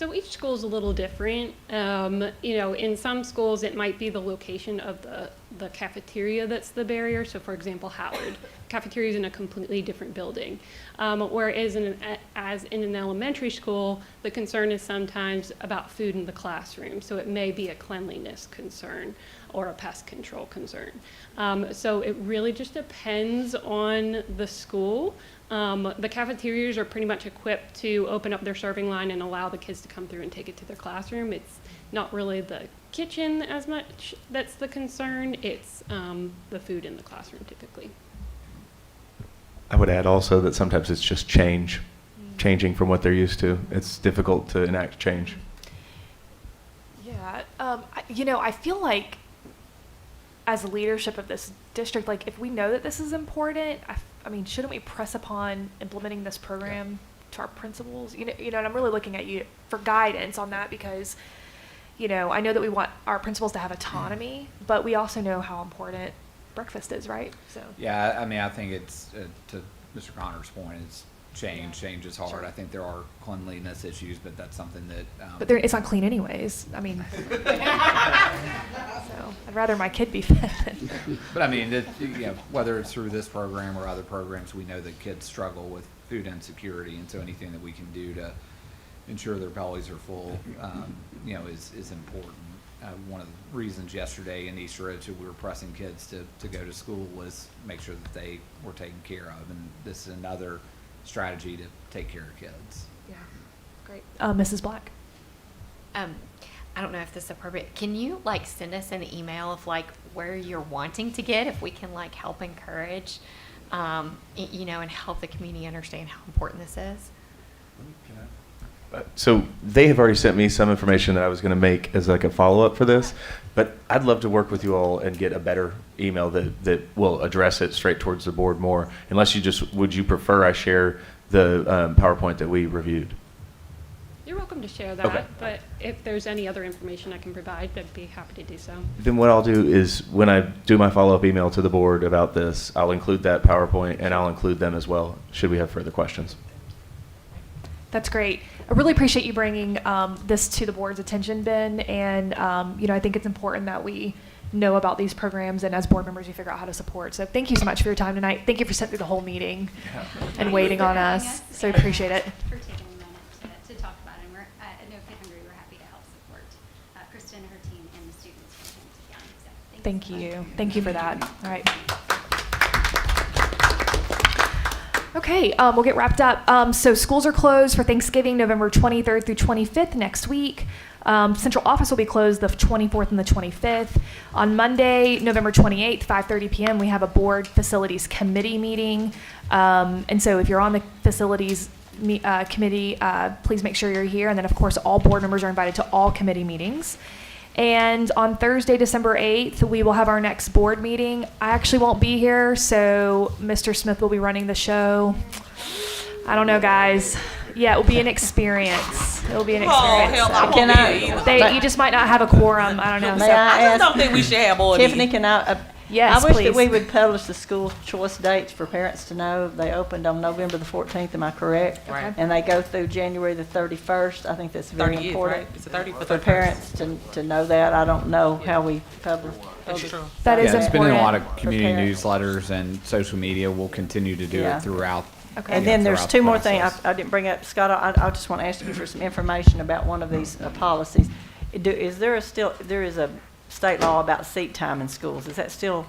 So each school is a little different. You know, in some schools, it might be the location of the cafeteria that's the barrier. So for example, Howard, cafeteria is in a completely different building. Whereas as in an elementary school, the concern is sometimes about food in the classroom. So it may be a cleanliness concern or a pest control concern. So it really just depends on the school. The cafeterias are pretty much equipped to open up their serving line and allow the kids to come through and take it to their classroom. It's not really the kitchen as much that's the concern. It's the food in the classroom typically. I would add also that sometimes it's just changing from what they're used to. It's difficult to enact change. Yeah, you know, I feel like as leadership of this district, like if we know that this is important, I mean, shouldn't we press upon implementing this program to our principals? You know, and I'm really looking at you for guidance on that because, you know, I know that we want our principals to have autonomy, but we also know how important breakfast is, right? So Yeah, I mean, I think it's, to Mr. Connor's point, it's change. Change is hard. Sure. I think there are cleanliness issues, but that's something that. But it's not clean anyways. I mean, so I'd rather my kid be fed than. But I mean, you know, whether it's through this program or other programs, we know that kids struggle with food insecurity, and so anything that we can do to ensure their bellies are full, you know, is important. One of the reasons yesterday in East Ridge that we were pressing kids to go to school was make sure that they were taken care of, and this is another strategy to take care of kids. Yeah, great. Mrs. Black. I don't know if this is appropriate. Can you like send us an email of like where you're wanting to get, if we can like help encourage, you know, and help the community understand how important this is? So they have already sent me some information that I was going to make as like a follow-up for this, but I'd love to work with you all and get a better email that will address it straight towards the board more. Unless you just, would you prefer I share the PowerPoint that we reviewed? You're welcome to share that, Okay. but if there's any other information I can provide, I'd be happy to do so. Then what I'll do is when I do my follow-up email to the board about this, I'll include that PowerPoint and I'll include them as well, should we have further questions. That's great. I really appreciate you bringing this to the board's attention, Ben. And, you know, I think it's important that we know about these programs and as board members, we figure out how to support. So thank you so much for your time tonight. Thank you for sitting through the whole meeting and waiting on us. So appreciate it. For taking a minute to talk about it. And we're at No Kid Hungry, we're happy to help support Kristen, her team, and the students from Hamilton County. So Thank you. Thank you for that. All right. Okay, we'll get wrapped up. So schools are closed for Thanksgiving, November 23rd through 25th next week. Central office will be closed the 24th and the 25th. On Monday, November 28th, 5:30 p.m., we have a board facilities committee meeting. And so if you're on the facilities committee, please make sure you're here. And then, of course, all board members are invited to all committee meetings. And on Thursday, December 8th, we will have our next board meeting. I actually won't be here, so Mr. Smith will be running the show. I don't know, guys. Yeah, it will be an experience. It will be an experience. hell, I won't Can be here. you just might not have a quorum. I don't know. May So- I I just don't think we should have board Tiffany, meetings. can I? Yes, I wish please. that we would publish the school choice dates for parents to know. They opened on November the 14th, am I correct? Right. And they go through January the 31st. I think that's very 30th, important. right? It's the 30th or for 31st. parents to know that. I don't know how we publish. That's true. That is Yeah, it's been in a lot of important for community parents. newsletters and social media. We'll continue to do Yeah. it throughout. Okay. And you know, then there's throughout two the more things process. I didn't bring up. Scott, I just want to ask you for some information about one of these policies. Is there a state law about seat time in schools? Is that still?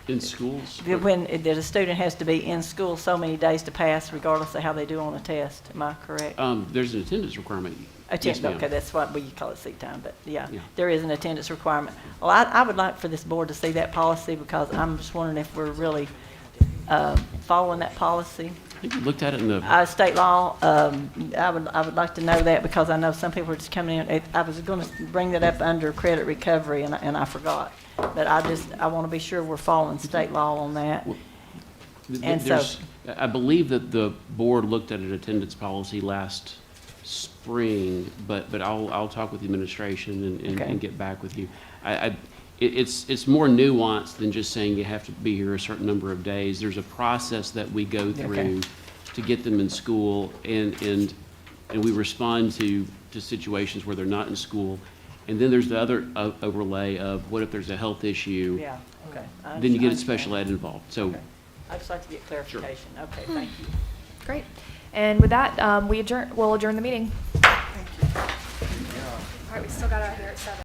In schools? When that a student has to be in school so many days to pass regardless of how they do on a test, am I correct? There's an attendance requirement. Yes, ma'am. Okay, that's what we call it seat time, but yeah, Yeah. there is an attendance requirement. Well, I would like for this board to see that policy because I'm just wondering if we're really following that policy. I think we looked at it in the, State law, I would like to know that because I know some people are just coming in. I was going to bring that up under credit recovery and I forgot. But I want to be sure we're following state law on that. And so, there's, I believe that the board looked at an attendance policy last spring, but I'll talk with the administration Okay. and get back with you. It's more nuanced than just saying you have to be here a certain number of days. There's a process that we go through Okay. to get them in school, and and we respond to situations where they're not in school. And then there's the other overlay of what if there's a health issue? Yeah, okay. Then you get I special ed involved. So Okay. I'd just like to get clarification. Okay, thank you. Great. And with that, we'll adjourn the meeting. All right, we still got out here at 7.